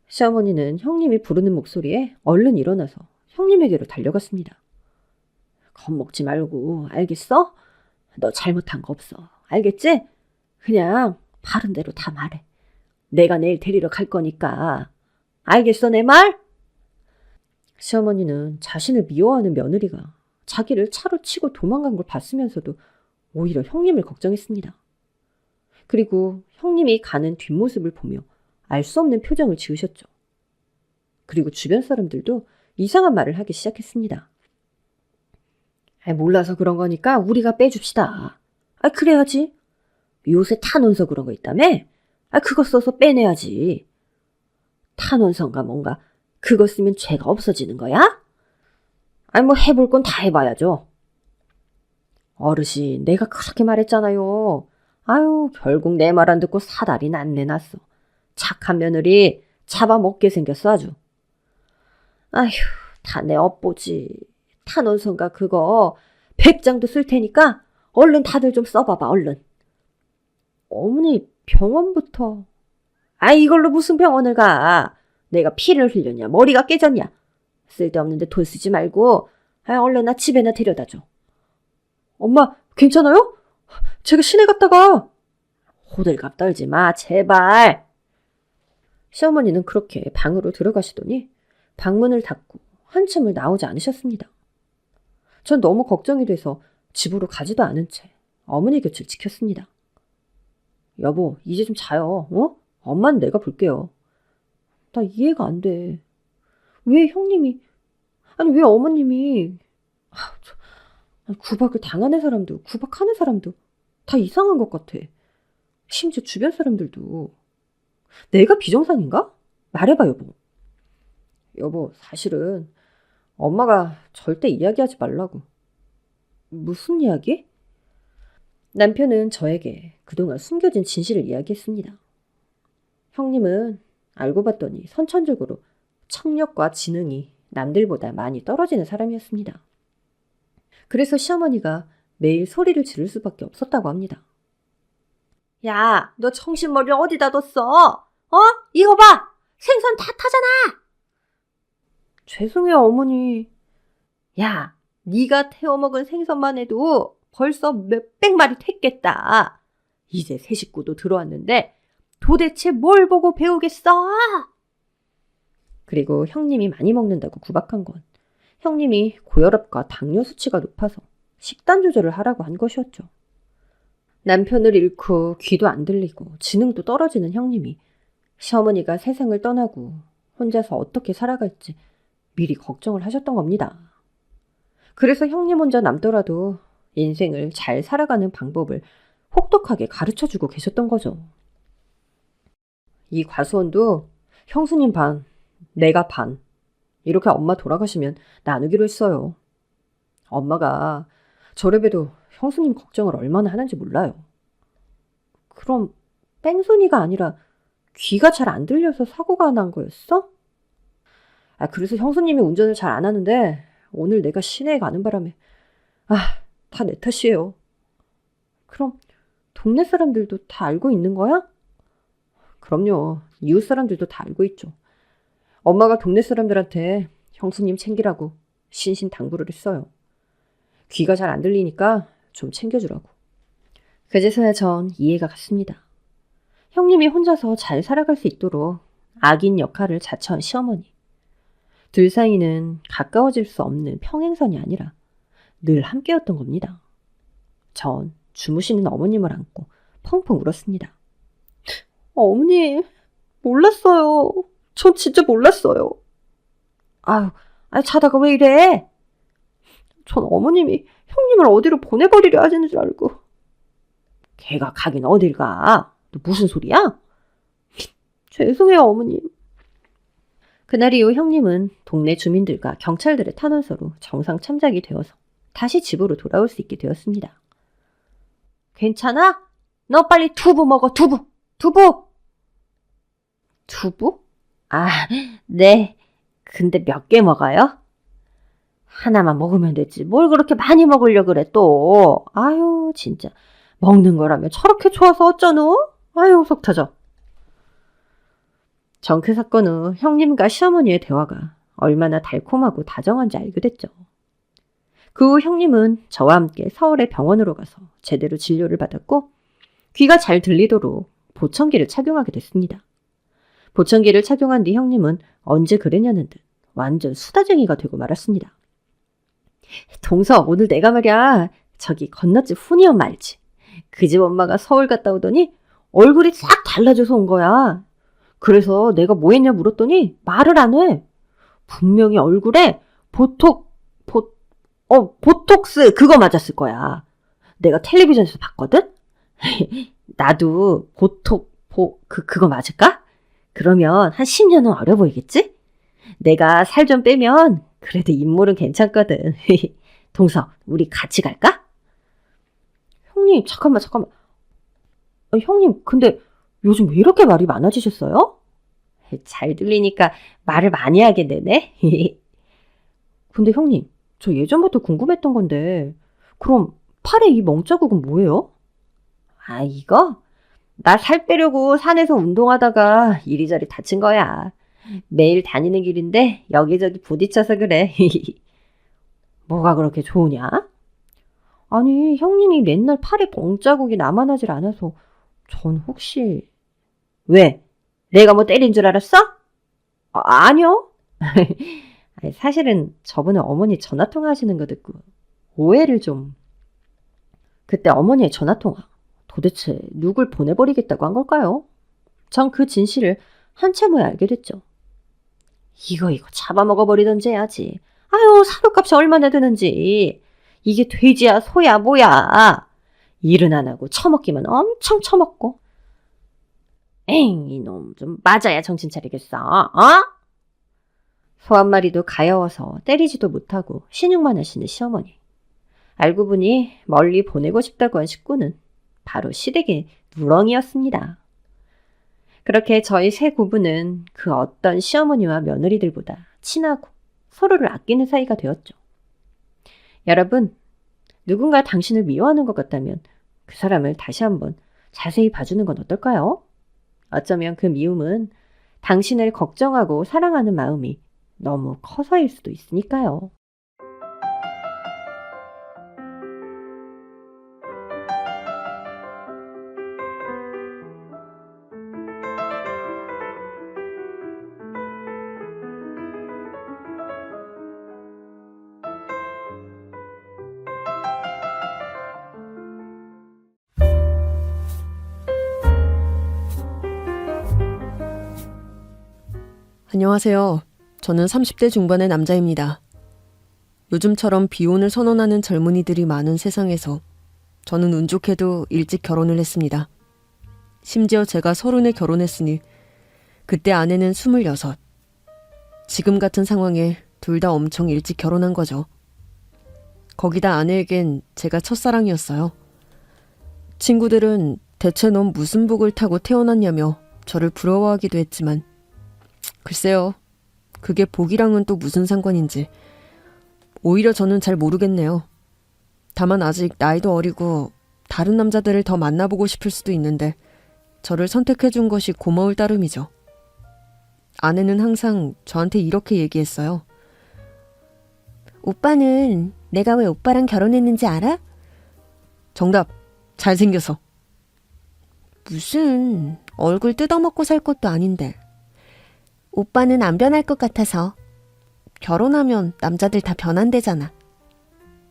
시어머니는 형님이 부르는 목소리에 얼른 일어나서 형님에게로 달려갔습니다. 겁먹지 말고, 알겠어? 너 잘못한 거 없어. 알겠지? 그냥 바른 대로 다 말해. 내가 내일 데리러 갈 거니까. 알겠어, 내 말? 시어머니는 자신을 미워하는 며느리가 자기를 차로 치고 도망간 걸 봤으면서도 오히려 형님을 걱정했습니다. 그리고 형님이 가는 뒷모습을 보며 알 수 없는 표정을 지으셨죠. 그리고 주변 사람들도 이상한 말을 하기 시작했습니다. 몰라서 그런 거니까 우리가 빼줍시다. 그래야지. 요새 탄원서 그런 거 있다며? 그거 써서 빼내야지. 탄원서인가 뭔가 그거 쓰면 죄가 없어지는 거야? 뭐 해볼 건 다 해봐야죠. 어르신, 내가 그렇게 말했잖아요. 결국 내 말 안 듣고 사다리 난내 났어. 착한 며느리 잡아먹게 생겼어 아주. 다 내 업보지. 탄원서인가 그거 100장도 쓸 테니까 얼른 다들 좀 써봐봐, 얼른. 어머니, 병원부터. 이걸로 무슨 병원을 가. 내가 피를 흘렸냐, 머리가 깨졌냐. 쓸데없는데 돈 쓰지 말고 얼른 나 집에나 데려다줘. 엄마, 괜찮아요? 제가 시내 갔다가. 호들갑 떨지 마, 제발. 시어머니는 그렇게 방으로 들어가시더니 방문을 닫고 한참을 나오지 않으셨습니다. 전 너무 걱정이 돼서 집으로 가지도 않은 채 어머니 곁을 지켰습니다. 여보, 이제 좀 자요. 엄마는 내가 볼게요. 나 이해가 안 돼. 왜 형님이, 왜 어머님이, 구박을 당하는 사람도 구박하는 사람도 다 이상한 것 같아. 심지어 주변 사람들도. 내가 비정상인가? 말해봐, 여보. 여보, 사실은 엄마가 절대 이야기하지 말라고. 무슨 이야기? 남편은 저에게 그동안 숨겨진 진실을 이야기했습니다. 형님은 알고 봤더니 선천적으로 청력과 지능이 남들보다 많이 떨어지는 사람이었습니다. 그래서 시어머니가 매일 소리를 지를 수밖에 없었다고 합니다. 야, 너 청신머리를 어디다 뒀어? 이거 봐! 생선 다 타잖아! 죄송해요, 어머니. 야, 네가 태워먹은 생선만 해도 벌써 몇백 마리 텄겠다. 이제 새 식구도 들어왔는데 도대체 뭘 보고 배우겠어? 그리고 형님이 많이 먹는다고 구박한 건 형님이 고혈압과 당뇨 수치가 높아서 식단 조절을 하라고 한 것이었죠. 남편을 잃고 귀도 안 들리고 지능도 떨어지는 형님이 시어머니가 세상을 떠나고 혼자서 어떻게 살아갈지 미리 걱정을 하셨던 겁니다. 그래서 형님 혼자 남더라도 인생을 잘 살아가는 방법을 혹독하게 가르쳐주고 계셨던 거죠. 이 과수원도 형수님 반, 내가 반, 이렇게 엄마 돌아가시면 나누기로 했어요. 엄마가 저래봬도 형수님 걱정을 얼마나 하는지 몰라요. 그럼 뺑소니가 아니라 귀가 잘 안 들려서 사고가 난 거였어? 그래서 형수님이 운전을 잘 안 하는데 오늘 내가 시내에 가는 바람에 다 내 탓이에요. 그럼 동네 사람들도 다 알고 있는 거야? 그럼요. 이웃 사람들도 다 알고 있죠. 엄마가 동네 사람들한테 형수님 챙기라고 신신당부를 했어요. 귀가 잘 안 들리니까 좀 챙겨주라고. 그제서야 전 이해가 갔습니다. 형님이 혼자서 잘 살아갈 수 있도록 악인 역할을 자처한 시어머니. 둘 사이는 가까워질 수 없는 평행선이 아니라 늘 함께였던 겁니다. 전 주무시는 어머님을 안고 펑펑 울었습니다. 어머니, 몰랐어요. 전 진짜 몰랐어요. 아유, 자다가 왜 이래? 전 어머님이 형님을 어디로 보내버리려 하시는 줄 알고. 걔가 가긴 어딜 가? 너 무슨 소리야? 죄송해요, 어머님. 그날 이후 형님은 동네 주민들과 경찰들의 탄원서로 정상 참작이 되어서 다시 집으로 돌아올 수 있게 되었습니다. 괜찮아? 너 빨리 두부 먹어, 두부! 두부! 두부? 아, 네. 근데 몇 개 먹어요? 하나만 먹으면 되지. 뭘 그렇게 많이 먹으려고 그래, 또. 아유, 진짜. 먹는 거라면 저렇게 좋아서 어쩌노? 아유, 속 터져. 전 그 사건 후 형님과 시어머니의 대화가 얼마나 달콤하고 다정한지 알게 됐죠. 그 후 형님은 저와 함께 서울의 병원으로 가서 제대로 진료를 받았고 귀가 잘 들리도록 보청기를 착용하게 됐습니다. 보청기를 착용한 뒤 형님은 언제 그랬냐는 듯 완전 수다쟁이가 되고 말았습니다. 동서, 오늘 내가 말이야 저기 건너집 훈이 엄마 알지? 그 집 엄마가 서울 갔다 오더니 얼굴이 싹 달라져서 온 거야. 그래서 내가 뭐 했냐 물었더니 말을 안 해. 분명히 얼굴에 보톡스 그거 맞았을 거야. 내가 텔레비전에서 봤거든? 나도 그거 맞을까? 그러면 한 10년은 어려 보이겠지? 내가 살 좀 빼면 그래도 인물은 괜찮거든. 동서, 우리 같이 갈까? 형님, 잠깐만. 형님, 근데 요즘 왜 이렇게 말이 많아지셨어요? 잘 들리니까 말을 많이 하게 되네. 근데 형님, 저 예전부터 궁금했던 건데 그럼 팔에 이 멍자국은 뭐예요? 아, 이거? 나 살 빼려고 산에서 운동하다가 이리저리 다친 거야. 매일 다니는 길인데 여기저기 부딪혀서 그래. 뭐가 그렇게 좋으냐? 아니, 형님이 맨날 팔에 멍자국이 남아나질 않아서 전 혹시... 왜? 내가 뭐 때린 줄 알았어? 아니요. 사실은 저번에 어머니 전화통화 하시는 거 듣고 오해를 좀... 그때 어머니의 전화통화 도대체 누굴 보내버리겠다고 한 걸까요? 전 그 진실을 한참 후에 알게 됐죠. 이거 잡아먹어버리던지 해야지. 아유, 사료값이 얼마나 드는지. 이게 돼지야 소야 뭐야. 일은 안 하고 처먹기만 엄청 처먹고. 엥, 이놈 좀 맞아야 정신 차리겠어. 소 한 마리도 가여워서 때리지도 못하고 신용만 하시는 시어머니. 알고 보니 멀리 보내고 싶다고 한 식구는 바로 시댁의 누렁이였습니다. 그렇게 저희 세 고부는 그 어떤 시어머니와 며느리들보다 친하고 서로를 아끼는 사이가 되었죠. 여러분, 누군가 당신을 미워하는 것 같다면 그 사람을 다시 한번 자세히 봐주는 건 어떨까요? 어쩌면 그 미움은 당신을 걱정하고 사랑하는 마음이 너무 커서일 수도 있으니까요. 안녕하세요. 저는 30대 중반의 남자입니다. 요즘처럼 비혼을 선언하는 젊은이들이 많은 세상에서 저는 운 좋게도 일찍 결혼을 했습니다. 심지어 제가 30에 결혼했으니 그때 아내는 26. 지금 같은 상황에 둘 다 엄청 일찍 결혼한 거죠. 거기다 아내에겐 제가 첫사랑이었어요. 친구들은 대체 넌 무슨 복을 타고 태어났냐며 저를 부러워하기도 했지만 글쎄요. 그게 복이랑은 또 무슨 상관인지 오히려 저는 잘 모르겠네요. 다만 아직 나이도 어리고 다른 남자들을 더 만나보고 싶을 수도 있는데 저를 선택해준 것이 고마울 따름이죠. 아내는 항상 저한테 이렇게 얘기했어요. 오빠는 내가 왜 오빠랑 결혼했는지 알아? 정답. 잘생겨서. 무슨 얼굴 뜯어먹고 살 것도 아닌데. 오빠는 안 변할 것 같아서. 결혼하면 남자들 다 변한대잖아.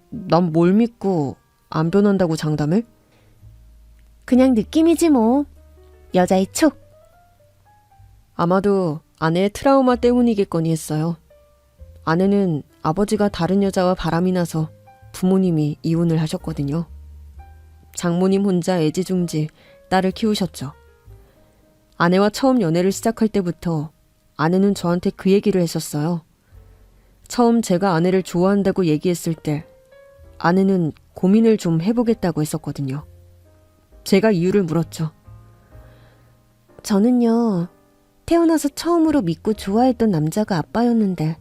난 뭘 믿고 안 변한다고 장담해? 그냥 느낌이지 뭐. 여자의 촉. 아마도 아내의 트라우마 때문이겠거니 했어요. 아내는 아버지가 다른 여자와 바람이 나서 부모님이 이혼을 하셨거든요. 장모님 혼자 애지중지 딸을 키우셨죠. 아내와 처음 연애를 시작할 때부터 아내는 저한테 그 얘기를 했었어요. 처음 제가 아내를 좋아한다고 얘기했을 때 아내는 고민을 좀 해보겠다고 했었거든요. 제가 이유를 물었죠. 저는요, 태어나서 처음으로 믿고 좋아했던 남자가 아빠였는데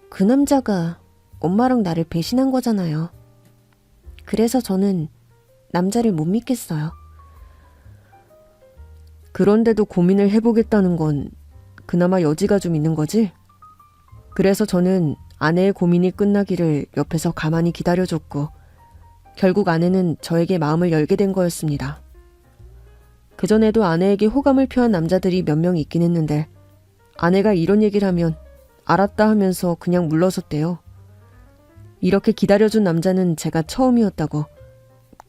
그 남자가 엄마랑 나를 배신한 거잖아요. 그래서 저는 남자를 못 믿겠어요. 그런데도 고민을 해보겠다는 건 그나마 여지가 좀 있는 거지? 그래서 저는 아내의 고민이 끝나기를 옆에서 가만히 기다려줬고 결국 아내는 저에게 마음을 열게 된 거였습니다. 그전에도 아내에게 호감을 표한 남자들이 몇 명 있긴 했는데 아내가 이런 얘기를 하면 알았다 하면서 그냥 물러섰대요. 이렇게 기다려준 남자는 제가 처음이었다고.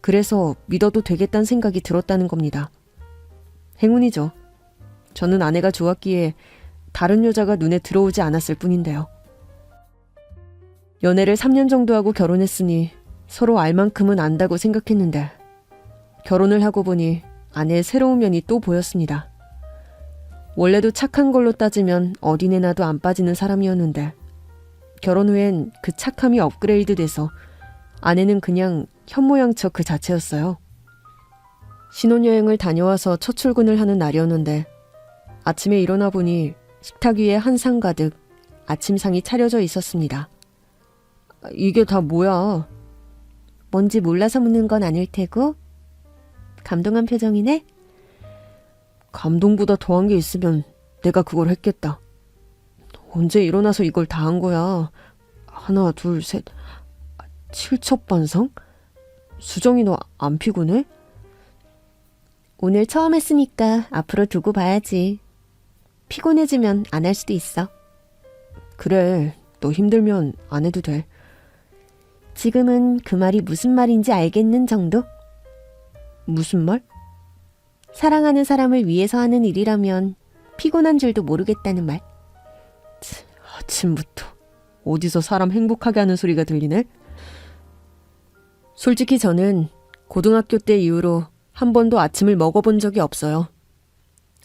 그래서 믿어도 되겠다는 생각이 들었다는 겁니다. 행운이죠. 저는 아내가 좋았기에 다른 여자가 눈에 들어오지 않았을 뿐인데요. 연애를 3년 정도 하고 결혼했으니 서로 알 만큼은 안다고 생각했는데 결혼을 하고 보니 아내의 새로운 면이 또 보였습니다. 원래도 착한 걸로 따지면 어디 내놔도 안 빠지는 사람이었는데 결혼 후엔 그 착함이 업그레이드 돼서 아내는 그냥 현모양처 그 자체였어요. 신혼여행을 다녀와서 첫 출근을 하는 날이었는데 아침에 일어나 보니 식탁 위에 한 상 가득 아침상이 차려져 있었습니다. 이게 다 뭐야? 뭔지 몰라서 묻는 건 아닐 테고. 감동한 표정이네? 감동보다 더한 게 있으면 내가 그걸 했겠다. 언제 일어나서 이걸 다 한 거야? 하나, 둘, 셋. 칠첩반성? 수정이 너 안 피곤해? 오늘 처음 했으니까 앞으로 두고 봐야지. 피곤해지면 안 할 수도 있어. 그래, 너 힘들면 안 해도 돼. 지금은 그 말이 무슨 말인지 알겠는 정도? 무슨 말? 사랑하는 사람을 위해서 하는 일이라면 피곤한 줄도 모르겠다는 말. 아침부터 어디서 사람 행복하게 하는 소리가 들리네? 솔직히 저는 고등학교 때 이후로 한 번도 아침을 먹어본 적이 없어요.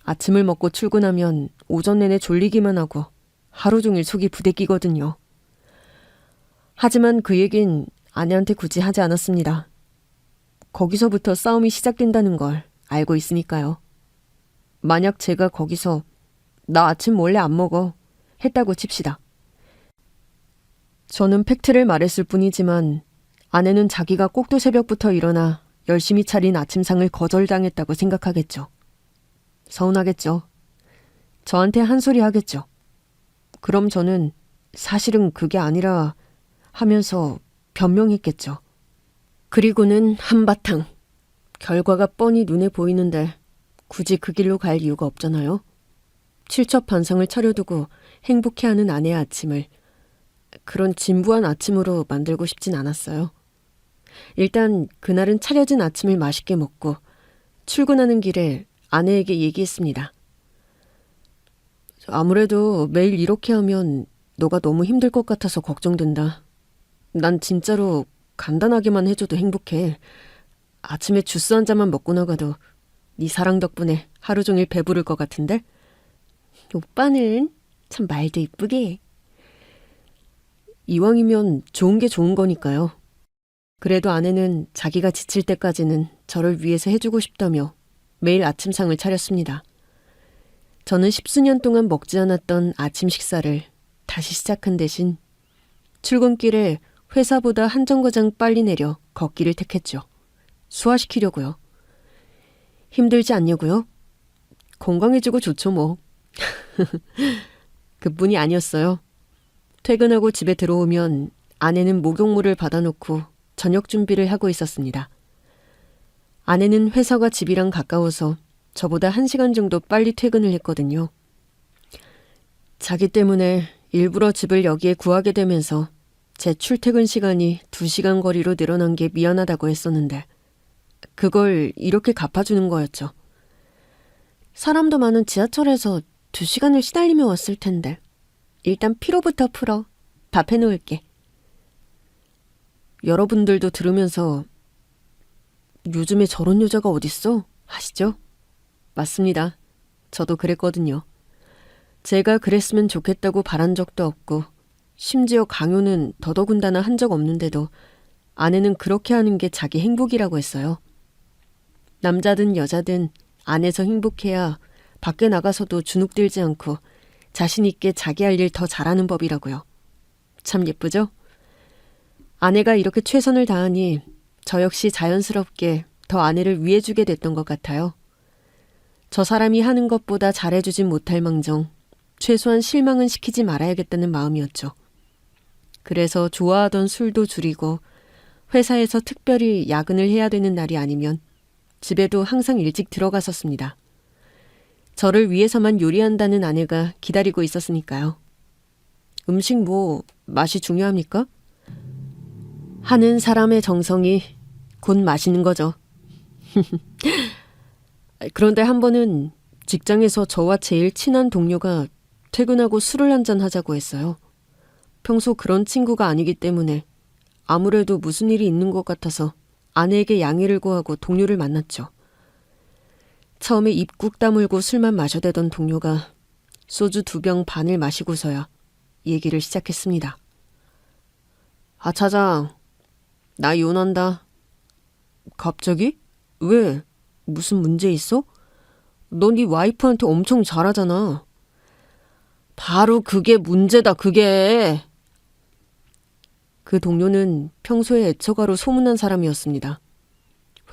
아침을 먹고 출근하면 오전 내내 졸리기만 하고 하루 종일 속이 부대끼거든요. 하지만 그 얘긴 아내한테 굳이 하지 않았습니다. 거기서부터 싸움이 시작된다는 걸 알고 있으니까요. 만약 제가 거기서 나 아침 원래 안 먹어 했다고 칩시다. 저는 팩트를 말했을 뿐이지만 아내는 자기가 꼭두 새벽부터 일어나 열심히 차린 아침상을 거절당했다고 생각하겠죠. 서운하겠죠. 저한테 한 소리 하겠죠. 그럼 저는 사실은 그게 아니라 하면서 변명했겠죠. 그리고는 한바탕. 결과가 뻔히 눈에 보이는데 굳이 그 길로 갈 이유가 없잖아요. 칠첩반성을 차려두고 행복해하는 아내의 아침을 그런 진부한 아침으로 만들고 싶진 않았어요. 일단 그날은 차려진 아침을 맛있게 먹고 출근하는 길에 아내에게 얘기했습니다. 아무래도 매일 이렇게 하면 너가 너무 힘들 것 같아서 걱정된다. 난 진짜로 간단하게만 해줘도 행복해. 아침에 주스 한 잔만 먹고 나가도 네 사랑 덕분에 하루 종일 배부를 것 같은데? 오빠는 참 말도 이쁘게 해. 이왕이면 좋은 게 좋은 거니까요. 그래도 아내는 자기가 지칠 때까지는 저를 위해서 해주고 싶다며 매일 아침상을 차렸습니다. 저는 10수년 동안 먹지 않았던 아침 식사를 다시 시작한 대신 출근길에 회사보다 한 정거장 빨리 내려 걷기를 택했죠. 소화시키려고요. 힘들지 않냐고요? 건강해지고 좋죠 뭐. 그뿐이 아니었어요. 퇴근하고 집에 들어오면 아내는 목욕물을 받아놓고 저녁 준비를 하고 있었습니다. 아내는 회사가 집이랑 가까워서 저보다 1시간 정도 빨리 퇴근을 했거든요. 자기 때문에 일부러 집을 여기에 구하게 되면서 제 출퇴근 시간이 2시간 거리로 늘어난 게 미안하다고 했었는데 그걸 이렇게 갚아주는 거였죠. 사람도 많은 지하철에서 2시간을 시달리며 왔을 텐데 일단 피로부터 풀어. 밥 해놓을게. 여러분들도 들으면서 요즘에 저런 여자가 어딨어? 하시죠? 맞습니다. 저도 그랬거든요. 제가 그랬으면 좋겠다고 바란 적도 없고 심지어 강요는 더더군다나 한 적 없는데도 아내는 그렇게 하는 게 자기 행복이라고 했어요. 남자든 여자든 안에서 행복해야 밖에 나가서도 주눅들지 않고 자신 있게 자기 할 일 더 잘하는 법이라고요. 참 예쁘죠? 아내가 이렇게 최선을 다하니 저 역시 자연스럽게 더 아내를 위해주게 됐던 것 같아요. 저 사람이 하는 것보다 잘해주진 못할 망정 최소한 실망은 시키지 말아야겠다는 마음이었죠. 그래서 좋아하던 술도 줄이고 회사에서 특별히 야근을 해야 되는 날이 아니면 집에도 항상 일찍 들어갔었습니다. 저를 위해서만 요리한다는 아내가 기다리고 있었으니까요. 음식 뭐 맛이 중요합니까? 하는 사람의 정성이 곧 맛있는 거죠. 그런데 한 번은 직장에서 저와 제일 친한 동료가 퇴근하고 술을 한잔 하자고 했어요. 평소 그런 친구가 아니기 때문에 아무래도 무슨 일이 있는 것 같아서 아내에게 양해를 구하고 동료를 만났죠. 처음에 입 꾹 다물고 술만 마셔대던 동료가 소주 2병 반을 마시고서야 얘기를 시작했습니다. 아, 차장, 나 이혼한다. 갑자기? 왜? 무슨 문제 있어? 너 네 와이프한테 엄청 잘하잖아. 바로 그게 문제다, 그게. 그 동료는 평소에 애처가로 소문난 사람이었습니다.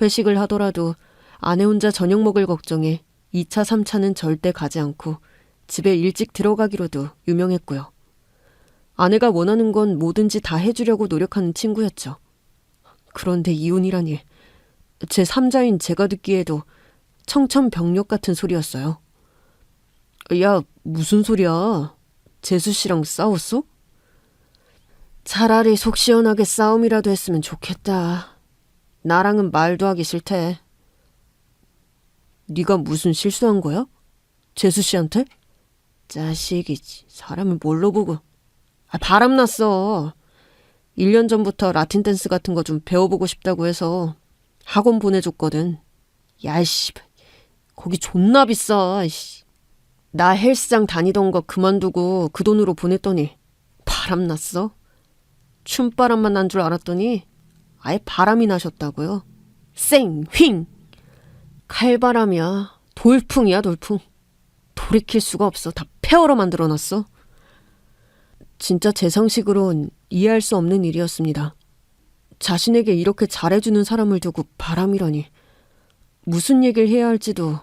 회식을 하더라도 아내 혼자 저녁 먹을 걱정에 2차, 3차는 절대 가지 않고 집에 일찍 들어가기로도 유명했고요. 아내가 원하는 건 뭐든지 다 해주려고 노력하는 친구였죠. 그런데 이혼이라니 제 3자인 제가 듣기에도 청천벽력 같은 소리였어요. 야, 무슨 소리야? 재수 씨랑 싸웠어? 차라리 속 시원하게 싸움이라도 했으면 좋겠다. 나랑은 말도 하기 싫대. 네가 무슨 실수한 거야? 재수 씨한테? 자식이지. 사람을 뭘로 보고. 바람났어. 1년 전부터 라틴 댄스 같은 거 좀 배워보고 싶다고 해서 학원 보내줬거든. 야이씨, 거기 존나 비싸. 나 헬스장 다니던 거 그만두고 그 돈으로 보냈더니 바람났어. 춤바람만 난 줄 알았더니 아예 바람이 나셨다고요. 쌩! 휭! 칼바람이야. 돌풍이야, 돌풍. 돌이킬 수가 없어. 다 폐허로 만들어놨어. 진짜 제 상식으론 이해할 수 없는 일이었습니다. 자신에게 이렇게 잘해주는 사람을 두고 바람이라니. 무슨 얘기를 해야 할지도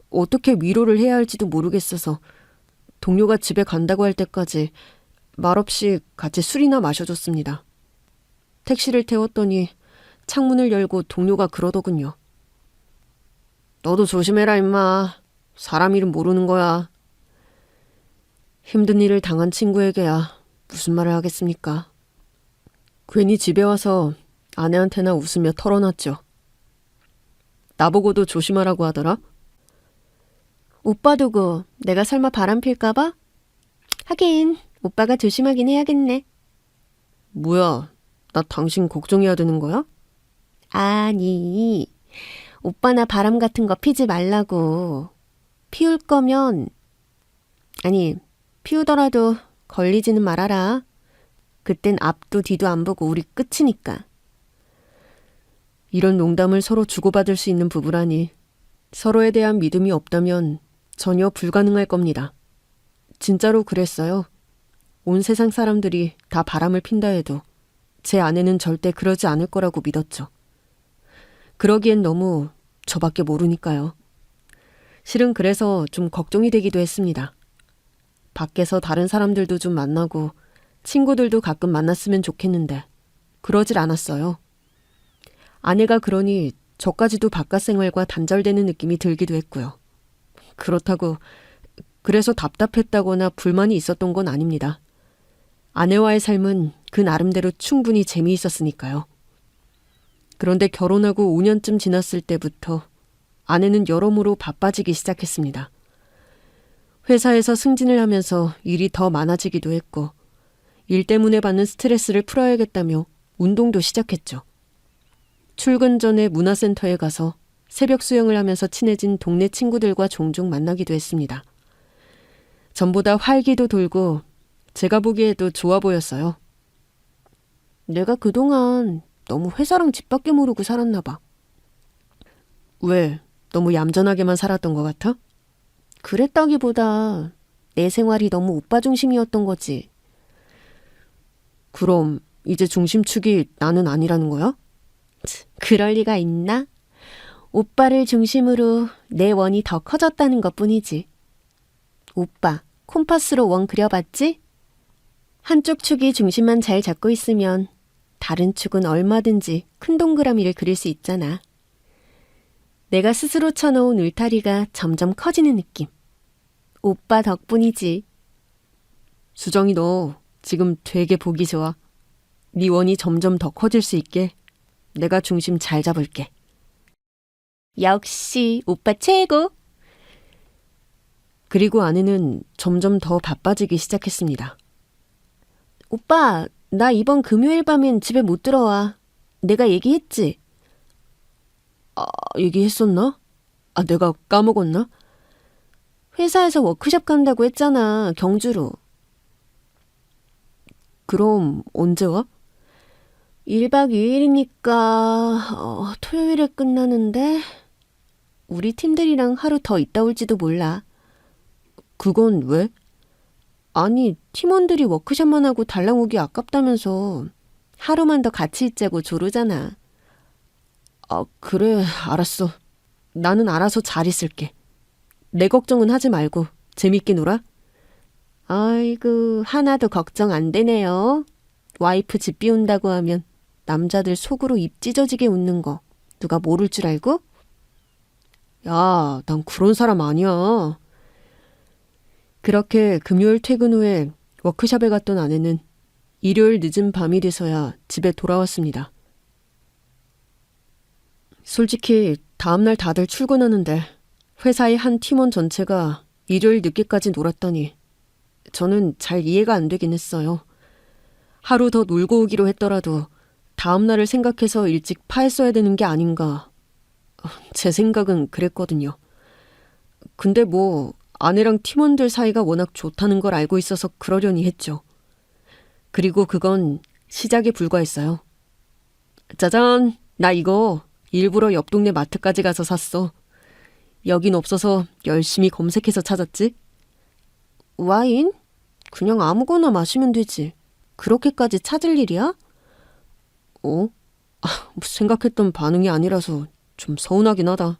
어떻게 위로를 해야 할지도 모르겠어서 동료가 집에 간다고 할 때까지 말없이 같이 술이나 마셔줬습니다. 택시를 태웠더니 창문을 열고 동료가 그러더군요. 너도 조심해라 임마. 사람 이름 모르는 거야. 힘든 일을 당한 친구에게야 무슨 말을 하겠습니까? 괜히 집에 와서 아내한테나 웃으며 털어놨죠. 나보고도 조심하라고 하더라. 오빠 두고 내가 설마 바람 필까봐? 하긴 오빠가 조심하긴 해야겠네. 뭐야, 나 당신 걱정해야 되는 거야? 아니, 오빠나 바람 같은 거 피지 말라고. 피울 거면, 아니, 피우더라도 걸리지는 말아라. 그땐 앞도 뒤도 안 보고 우리 끝이니까. 이런 농담을 서로 주고받을 수 있는 부부라니 서로에 대한 믿음이 없다면 전혀 불가능할 겁니다. 진짜로 그랬어요. 온 세상 사람들이 다 바람을 핀다 해도 제 아내는 절대 그러지 않을 거라고 믿었죠. 그러기엔 너무 저밖에 모르니까요. 실은 그래서 좀 걱정이 되기도 했습니다. 밖에서 다른 사람들도 좀 만나고 친구들도 가끔 만났으면 좋겠는데 그러질 않았어요. 아내가 그러니 저까지도 바깥 생활과 단절되는 느낌이 들기도 했고요. 그렇다고 그래서 답답했다거나 불만이 있었던 건 아닙니다. 아내와의 삶은 그 나름대로 충분히 재미있었으니까요. 그런데 결혼하고 5년쯤 지났을 때부터 아내는 여러모로 바빠지기 시작했습니다. 회사에서 승진을 하면서 일이 더 많아지기도 했고 일 때문에 받는 스트레스를 풀어야겠다며 운동도 시작했죠. 출근 전에 문화센터에 가서 새벽 수영을 하면서 친해진 동네 친구들과 종종 만나기도 했습니다. 전보다 활기도 돌고 제가 보기에도 좋아 보였어요. 내가 그동안 너무 회사랑 집 밖에 모르고 살았나 봐. 왜? 너무 얌전하게만 살았던 것 같아? 그랬다기보다 내 생활이 너무 오빠 중심이었던 거지. 그럼 이제 중심축이 나는 아니라는 거야? 그럴 리가 있나? 오빠를 중심으로 내 원이 더 커졌다는 것뿐이지. 오빠, 콤파스로 원 그려봤지? 한쪽 축이 중심만 잘 잡고 있으면 다른 축은 얼마든지 큰 동그라미를 그릴 수 있잖아. 내가 스스로 쳐놓은 울타리가 점점 커지는 느낌. 오빠 덕분이지. 수정이 너 지금 되게 보기 좋아. 네 원이 점점 더 커질 수 있게 내가 중심 잘 잡을게. 역시 오빠 최고. 그리고 아내는 점점 더 바빠지기 시작했습니다. 오빠, 나 이번 금요일 밤엔 집에 못 들어와. 내가 얘기했지? 얘기했었나? 내가 까먹었나? 회사에서 워크숍 간다고 했잖아, 경주로. 그럼 언제 와? 1박 2일이니까 토요일에 끝나는데 우리 팀들이랑 하루 더 있다 올지도 몰라. 그건 왜? 아니, 팀원들이 워크숍만 하고 달랑 오기 아깝다면서 하루만 더 같이 있자고 조르잖아. 그래, 알았어. 나는 알아서 잘 있을게. 내 걱정은 하지 말고 재밌게 놀아. 아이고, 하나도 걱정 안 되네요. 와이프 집 비운다고 하면 남자들 속으로 입 찢어지게 웃는 거 누가 모를 줄 알고? 야, 난 그런 사람 아니야. 그렇게 금요일 퇴근 후에 워크숍에 갔던 아내는 일요일 늦은 밤이 돼서야 집에 돌아왔습니다. 솔직히 다음날 다들 출근하는데 회사의 한 팀원 전체가 일요일 늦게까지 놀았다니 저는 잘 이해가 안 되긴 했어요. 하루 더 놀고 오기로 했더라도 다음날을 생각해서 일찍 파했어야 되는 게 아닌가. 제 생각은 그랬거든요. 근데 뭐 아내랑 팀원들 사이가 워낙 좋다는 걸 알고 있어서 그러려니 했죠. 그리고 그건 시작에 불과했어요. 짜잔! 나 이거 일부러 옆 동네 마트까지 가서 샀어. 여긴 없어서 열심히 검색해서 찾았지? 와인? 그냥 아무거나 마시면 되지. 그렇게까지 찾을 일이야? 생각했던 반응이 아니라서 좀 서운하긴 하다.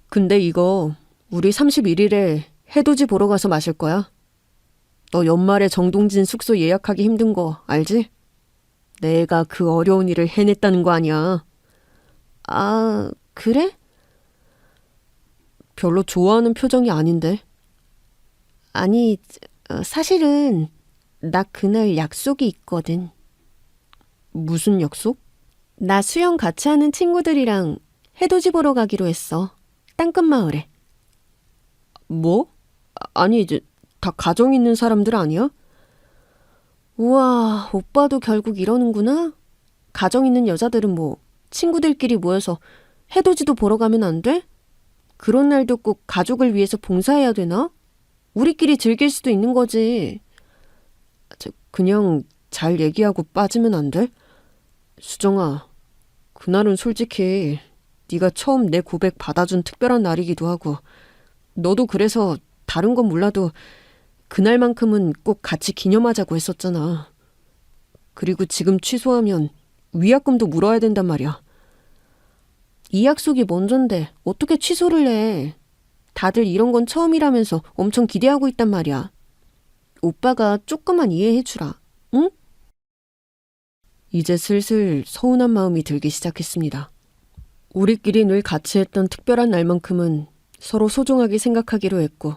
근데 이거 우리 31일에 해돋이 보러 가서 마실 거야. 너 연말에 정동진 숙소 예약하기 힘든 거 알지? 내가 그 어려운 일을 해냈다는 거 아니야. 그래? 별로 좋아하는 표정이 아닌데. 아니, 사실은 나 그날 약속이 있거든. 무슨 약속? 나 수영 같이 하는 친구들이랑 해돋이 보러 가기로 했어. 땅끝마을에. 뭐? 아니, 이제 다 가정 있는 사람들 아니야? 우와, 오빠도 결국 이러는구나? 가정 있는 여자들은 뭐 친구들끼리 모여서 해돋이도 보러 가면 안 돼? 그런 날도 꼭 가족을 위해서 봉사해야 되나? 우리끼리 즐길 수도 있는 거지. 그냥 잘 얘기하고 빠지면 안 돼? 수정아, 그날은 솔직히 네가 처음 내 고백 받아준 특별한 날이기도 하고 너도 그래서 다른 건 몰라도 그날만큼은 꼭 같이 기념하자고 했었잖아. 그리고 지금 취소하면 위약금도 물어야 된단 말이야. 이 약속이 먼저인데 어떻게 취소를 해. 다들 이런 건 처음이라면서 엄청 기대하고 있단 말이야. 오빠가 조금만 이해해주라, 응? 이제 슬슬 서운한 마음이 들기 시작했습니다. 우리끼리 늘 같이 했던 특별한 날만큼은 서로 소중하게 생각하기로 했고,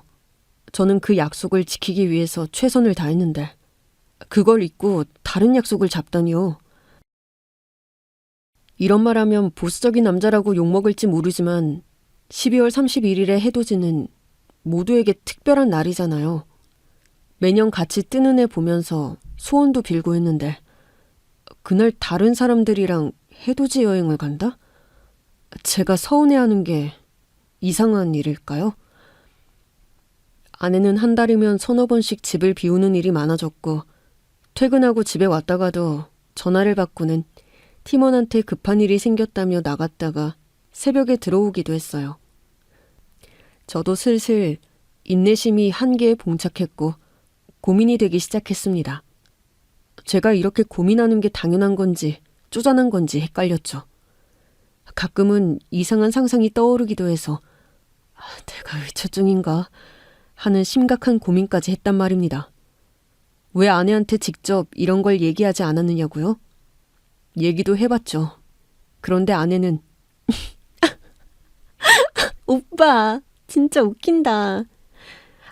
저는 그 약속을 지키기 위해서 최선을 다했는데, 그걸 잊고 다른 약속을 잡다니요. 이런 말하면 보수적인 남자라고 욕먹을지 모르지만 12월 31일의 해돋이는 모두에게 특별한 날이잖아요. 매년 같이 뜨는 애 보면서 소원도 빌고 했는데 그날 다른 사람들이랑 해돋이 여행을 간다? 제가 서운해하는 게 이상한 일일까요? 아내는 한 달이면 서너 번씩 집을 비우는 일이 많아졌고 퇴근하고 집에 왔다가도 전화를 받고는 팀원한테 급한 일이 생겼다며 나갔다가 새벽에 들어오기도 했어요. 저도 슬슬 인내심이 한계에 봉착했고 고민이 되기 시작했습니다. 제가 이렇게 고민하는 게 당연한 건지 쪼잔한 건지 헷갈렸죠. 가끔은 이상한 상상이 떠오르기도 해서 내가 의처증인가 하는 심각한 고민까지 했단 말입니다. 왜 아내한테 직접 이런 걸 얘기하지 않았느냐고요? 얘기도 해봤죠. 그런데 아내는 오빠 진짜 웃긴다.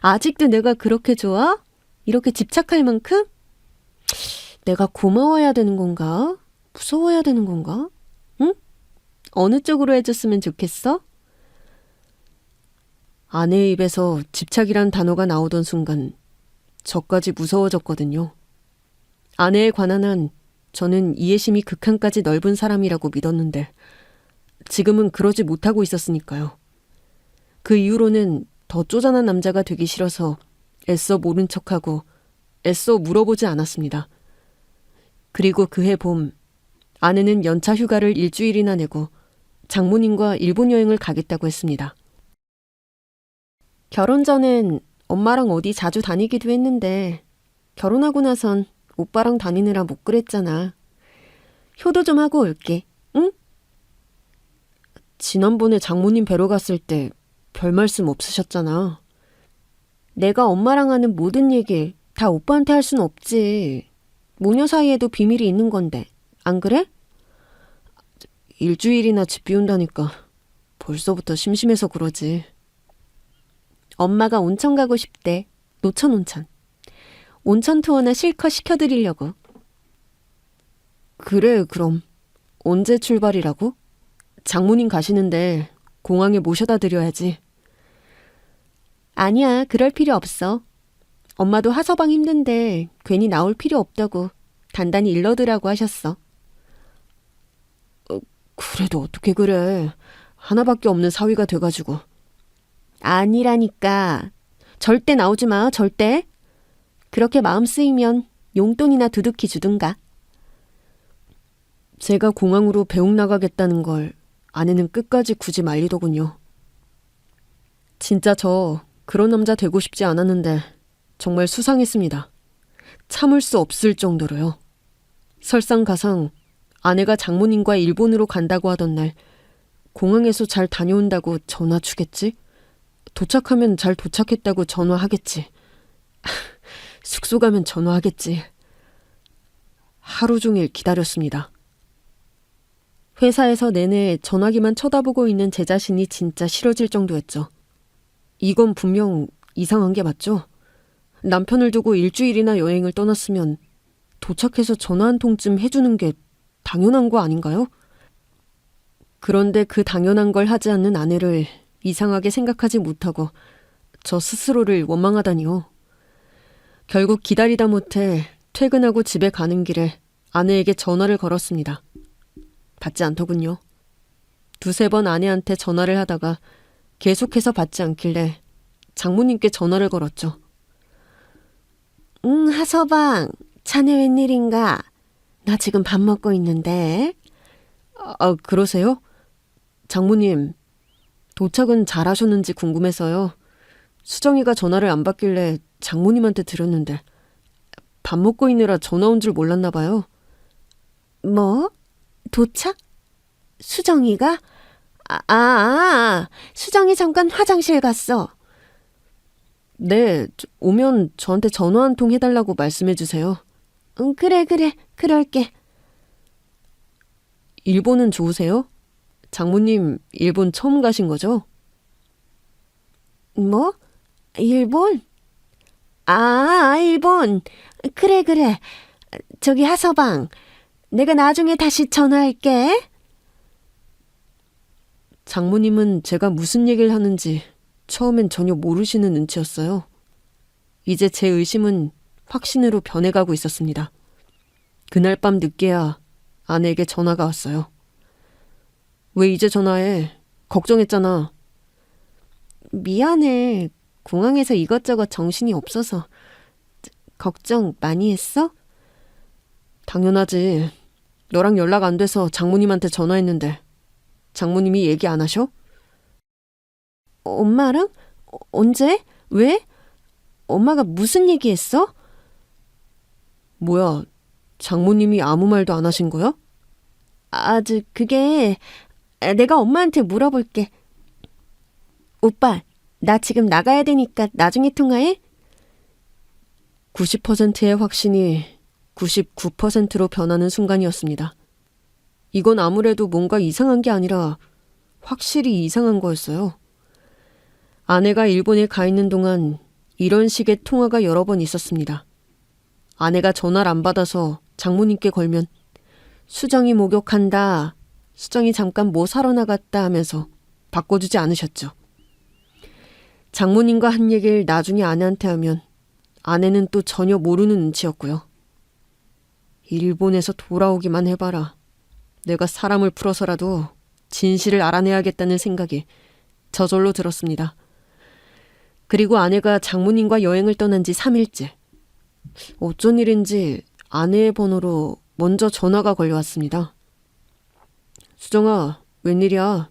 아직도 내가 그렇게 좋아? 이렇게 집착할 만큼? 내가 고마워야 되는 건가? 무서워야 되는 건가? 응? 어느 쪽으로 해줬으면 좋겠어? 아내의 입에서 집착이란 단어가 나오던 순간 저까지 무서워졌거든요. 아내에 관한 한 저는 이해심이 극한까지 넓은 사람이라고 믿었는데 지금은 그러지 못하고 있었으니까요. 그 이후로는 더 쪼잔한 남자가 되기 싫어서 애써 모른 척하고 애써 물어보지 않았습니다. 그리고 그해 봄 아내는 연차 휴가를 일주일이나 내고 장모님과 일본 여행을 가겠다고 했습니다. 결혼 전엔 엄마랑 어디 자주 다니기도 했는데 결혼하고 나선 오빠랑 다니느라 못 그랬잖아. 효도 좀 하고 올게, 응? 지난번에 장모님 뵈러 갔을 때 별 말씀 없으셨잖아. 내가 엄마랑 하는 모든 얘기 다 오빠한테 할 순 없지. 모녀 사이에도 비밀이 있는 건데, 안 그래? 일주일이나 집 비운다니까 벌써부터 심심해서 그러지. 엄마가 온천 가고 싶대. 노천 온천. 온천 투어나 실컷 시켜드리려고. 그래, 그럼. 언제 출발이라고? 장모님 가시는데 공항에 모셔다 드려야지. 아니야, 그럴 필요 없어. 엄마도 하서방 힘든데 괜히 나올 필요 없다고 단단히 일러두라고 하셨어. 그래도 어떻게 그래. 하나밖에 없는 사위가 돼가지고. 아니라니까. 절대 나오지 마, 절대. 그렇게 마음 쓰이면 용돈이나 두둑히 주든가. 제가 공항으로 배웅 나가겠다는 걸 아내는 끝까지 굳이 말리더군요. 진짜 저 그런 남자 되고 싶지 않았는데 정말 수상했습니다. 참을 수 없을 정도로요. 설상가상 아내가 장모님과 일본으로 간다고 하던 날 공항에서 잘 다녀온다고 전화 주겠지? 도착하면 잘 도착했다고 전화하겠지. 숙소 가면 전화하겠지. 하루 종일 기다렸습니다. 회사에서 내내 전화기만 쳐다보고 있는 제 자신이 진짜 싫어질 정도였죠. 이건 분명 이상한 게 맞죠? 남편을 두고 일주일이나 여행을 떠났으면 도착해서 전화 한 통쯤 해주는 게 당연한 거 아닌가요? 그런데 그 당연한 걸 하지 않는 아내를 이상하게 생각하지 못하고 저 스스로를 원망하다니요. 결국 기다리다 못해 퇴근하고 집에 가는 길에 아내에게 전화를 걸었습니다. 받지 않더군요. 두세 번 아내한테 전화를 하다가 계속해서 받지 않길래 장모님께 전화를 걸었죠. 응, 하서방. 자네 웬일인가? 나 지금 밥 먹고 있는데. 그러세요? 장모님, 도착은 잘하셨는지 궁금해서요. 수정이가 전화를 안 받길래 장모님한테 드렸는데 밥 먹고 있느라 전화 온 줄 몰랐나 봐요. 뭐? 도착? 수정이가? 수정이 잠깐 화장실 갔어. 네, 오면 저한테 전화 한 통 해달라고 말씀해 주세요. 응, 그래, 그럴게. 일본은 좋으세요? 장모님, 일본 처음 가신 거죠? 뭐? 일본? 아, 일본. 그래. 저기 하서방, 내가 나중에 다시 전화할게. 장모님은 제가 무슨 얘기를 하는지 처음엔 전혀 모르시는 눈치였어요. 이제 제 의심은 확신으로 변해가고 있었습니다. 그날 밤 늦게야 아내에게 전화가 왔어요. 왜 이제 전화해? 걱정했잖아. 미안해. 공항에서 이것저것 정신이 없어서. 걱정 많이 했어? 당연하지. 너랑 연락 안 돼서 장모님한테 전화했는데 장모님이 얘기 안 하셔? 엄마랑? 언제? 왜? 엄마가 무슨 얘기했어? 뭐야, 장모님이 아무 말도 안 하신 거야? 그게 내가 엄마한테 물어볼게. 오빠, 나 지금 나가야 되니까 나중에 통화해? 90%의 확신이 99%로 변하는 순간이었습니다. 이건 아무래도 뭔가 이상한 게 아니라 확실히 이상한 거였어요. 아내가 일본에 가 있는 동안 이런 식의 통화가 여러 번 있었습니다. 아내가 전화를 안 받아서 장모님께 걸면 수정이 목욕한다, 수정이 잠깐 뭐 사러 나갔다 하면서 바꿔주지 않으셨죠. 장모님과 한 얘기를 나중에 아내한테 하면 아내는 또 전혀 모르는 눈치였고요. 일본에서 돌아오기만 해봐라. 내가 사람을 풀어서라도 진실을 알아내야겠다는 생각이 저절로 들었습니다. 그리고 아내가 장모님과 여행을 떠난 지 3일째. 어쩐 일인지 아내의 번호로 먼저 전화가 걸려왔습니다. 수정아, 웬일이야?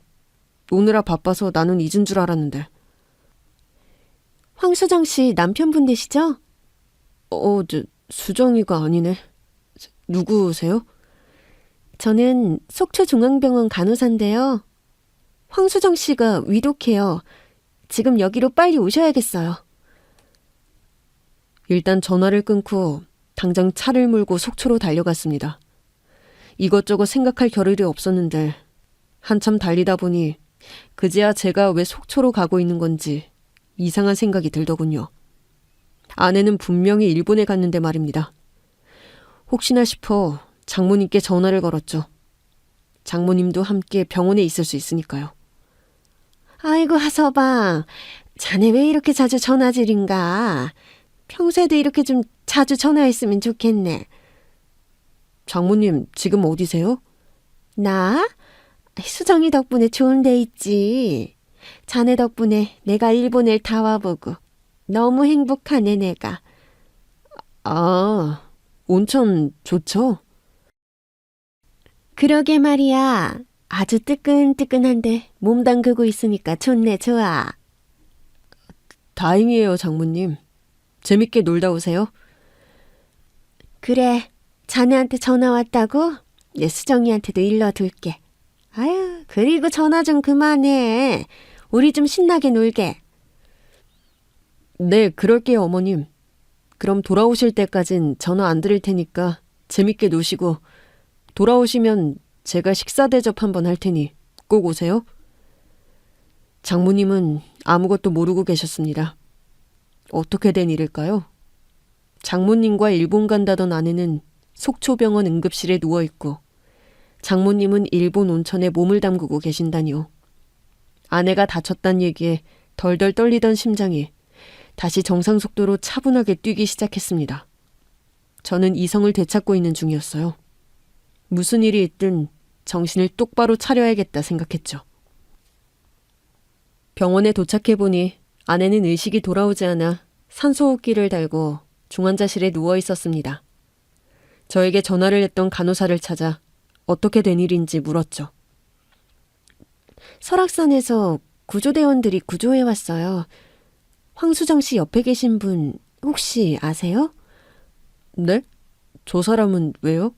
오느라 바빠서 나는 잊은 줄 알았는데. 황수정 씨 남편분 되시죠? 수정이가 아니네. 누구세요? 저는 속초중앙병원 간호사인데요. 황수정 씨가 위독해요. 지금 여기로 빨리 오셔야겠어요. 일단 전화를 끊고 당장 차를 몰고 속초로 달려갔습니다. 이것저것 생각할 겨를이 없었는데 한참 달리다 보니 그제야 제가 왜 속초로 가고 있는 건지 이상한 생각이 들더군요. 아내는 분명히 일본에 갔는데 말입니다. 혹시나 싶어 장모님께 전화를 걸었죠. 장모님도 함께 병원에 있을 수 있으니까요. 아이고 하서방, 자네 왜 이렇게 자주 전화질인가? 평소에도 이렇게 좀 자주 전화했으면 좋겠네. 장모님, 지금 어디세요? 나? 수정이 덕분에 좋은 데 있지. 자네 덕분에 내가 일본을 다 와보고 너무 행복하네 내가. 아, 온천 좋죠? 그러게 말이야. 아주 뜨끈뜨끈한데 몸 담그고 있으니까 좋네 좋아. 다행이에요, 장모님. 재밌게 놀다 오세요. 그래, 자네한테 전화 왔다고? 내 수정이한테도 일러둘게. 아유, 그리고 전화 좀 그만해. 우리 좀 신나게 놀게. 네, 그럴게요, 어머님. 그럼 돌아오실 때까진 전화 안 드릴 테니까 재밌게 노시고 돌아오시면 제가 식사 대접 한번 할 테니 꼭 오세요. 장모님은 아무것도 모르고 계셨습니다. 어떻게 된 일일까요? 장모님과 일본 간다던 아내는 속초병원 응급실에 누워있고 장모님은 일본 온천에 몸을 담그고 계신다니요. 아내가 다쳤단 얘기에 덜덜 떨리던 심장이 다시 정상 속도로 차분하게 뛰기 시작했습니다. 저는 이성을 되찾고 있는 중이었어요. 무슨 일이 있든 정신을 똑바로 차려야겠다 생각했죠. 병원에 도착해보니 아내는 의식이 돌아오지 않아 산소호흡기를 달고 중환자실에 누워 있었습니다. 저에게 전화를 했던 간호사를 찾아 어떻게 된 일인지 물었죠. 설악산에서 구조대원들이 구조해왔어요. 황수정 씨 옆에 계신 분 혹시 아세요? 네? 저 사람은 왜요?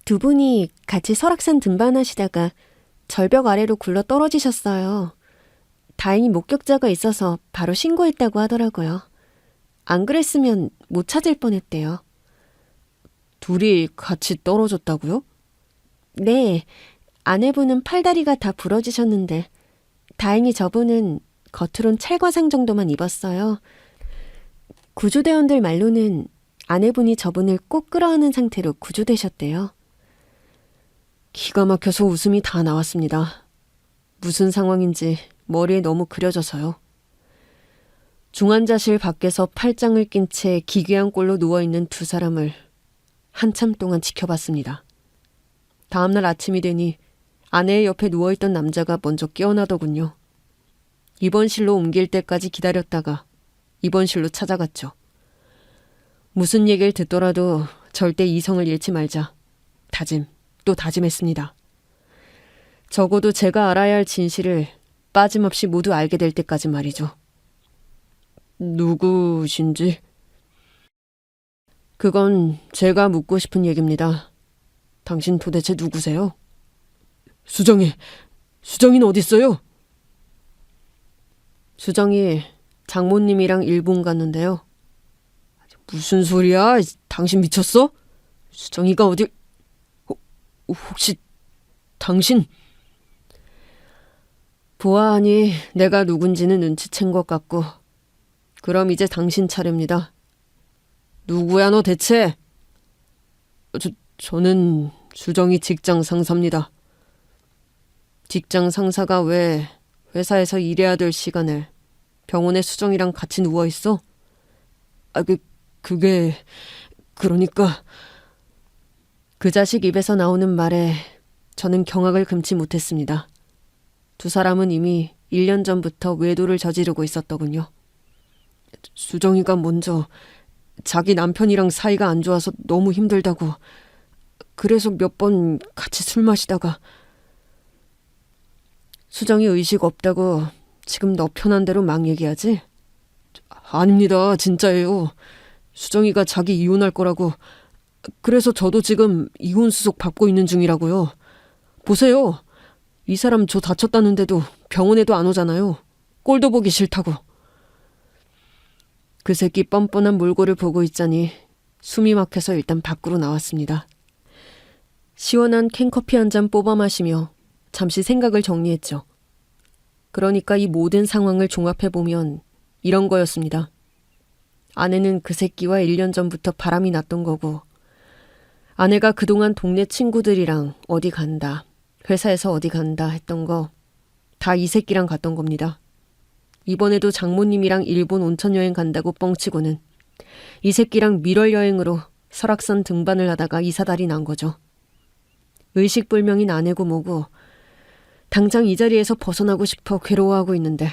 두 분이 같이 설악산 등반하시다가 절벽 아래로 굴러 떨어지셨어요. 다행히 목격자가 있어서 바로 신고했다고 하더라고요. 안 그랬으면 못 찾을 뻔했대요. 둘이 같이 떨어졌다고요? 네, 아내분은 팔다리가 다 부러지셨는데 다행히 저분은 겉으론 찰과상 정도만 입었어요. 구조대원들 말로는 아내분이 저분을 꼭 끌어안은 상태로 구조되셨대요. 기가 막혀서 웃음이 다 나왔습니다. 무슨 상황인지 머리에 너무 그려져서요. 중환자실 밖에서 팔짱을 낀 채 기괴한 꼴로 누워있는 두 사람을 한참 동안 지켜봤습니다. 다음날 아침이 되니 아내의 옆에 누워있던 남자가 먼저 깨어나더군요. 입원실로 옮길 때까지 기다렸다가 입원실로 찾아갔죠. 무슨 얘기를 듣더라도 절대 이성을 잃지 말자. 다짐, 또 다짐했습니다. 적어도 제가 알아야 할 진실을 빠짐없이 모두 알게 될 때까지 말이죠. 누구신지? 그건 제가 묻고 싶은 얘기입니다. 당신 도대체 누구세요? 수정이는 어딨어요? 수정이 장모님이랑 일본 갔는데요. 무슨 소리야? 당신 미쳤어? 수정이가 어딜... 혹시 당신... 보아하니 내가 누군지는 눈치챈 것 같고 그럼 이제 당신 차례입니다. 누구야 너 대체? 저는 수정이 직장 상사입니다. 직장 상사가 왜 회사에서 일해야 될 시간에 병원에 수정이랑 같이 누워있어? 그게... 그러니까... 그 자식 입에서 나오는 말에 저는 경악을 금치 못했습니다. 두 사람은 이미 1년 전부터 외도를 저지르고 있었더군요. 수정이가 먼저 자기 남편이랑 사이가 안 좋아서 너무 힘들다고 그래서 몇 번 같이 술 마시다가 수정이 의식 없다고 지금 너 편한 대로 막 얘기하지? 아닙니다. 진짜예요. 수정이가 자기 이혼할 거라고 그래서 저도 지금 이혼 수속 받고 있는 중이라고요. 보세요. 이 사람 저 다쳤다는데도 병원에도 안 오잖아요. 꼴도 보기 싫다고. 그 새끼 뻔뻔한 몰골을 보고 있자니 숨이 막혀서 일단 밖으로 나왔습니다. 시원한 캔커피 한 잔 뽑아 마시며 잠시 생각을 정리했죠. 그러니까 이 모든 상황을 종합해보면 이런 거였습니다. 아내는 그 새끼와 1년 전부터 바람이 났던 거고 아내가 그동안 동네 친구들이랑 어디 간다, 회사에서 어디 간다 했던 거 다 이 새끼랑 갔던 겁니다. 이번에도 장모님이랑 일본 온천여행 간다고 뻥치고는 이 새끼랑 밀월 여행으로 설악산 등반을 하다가 이사달이 난 거죠. 의식불명인 아내고 뭐고 당장 이 자리에서 벗어나고 싶어 괴로워하고 있는데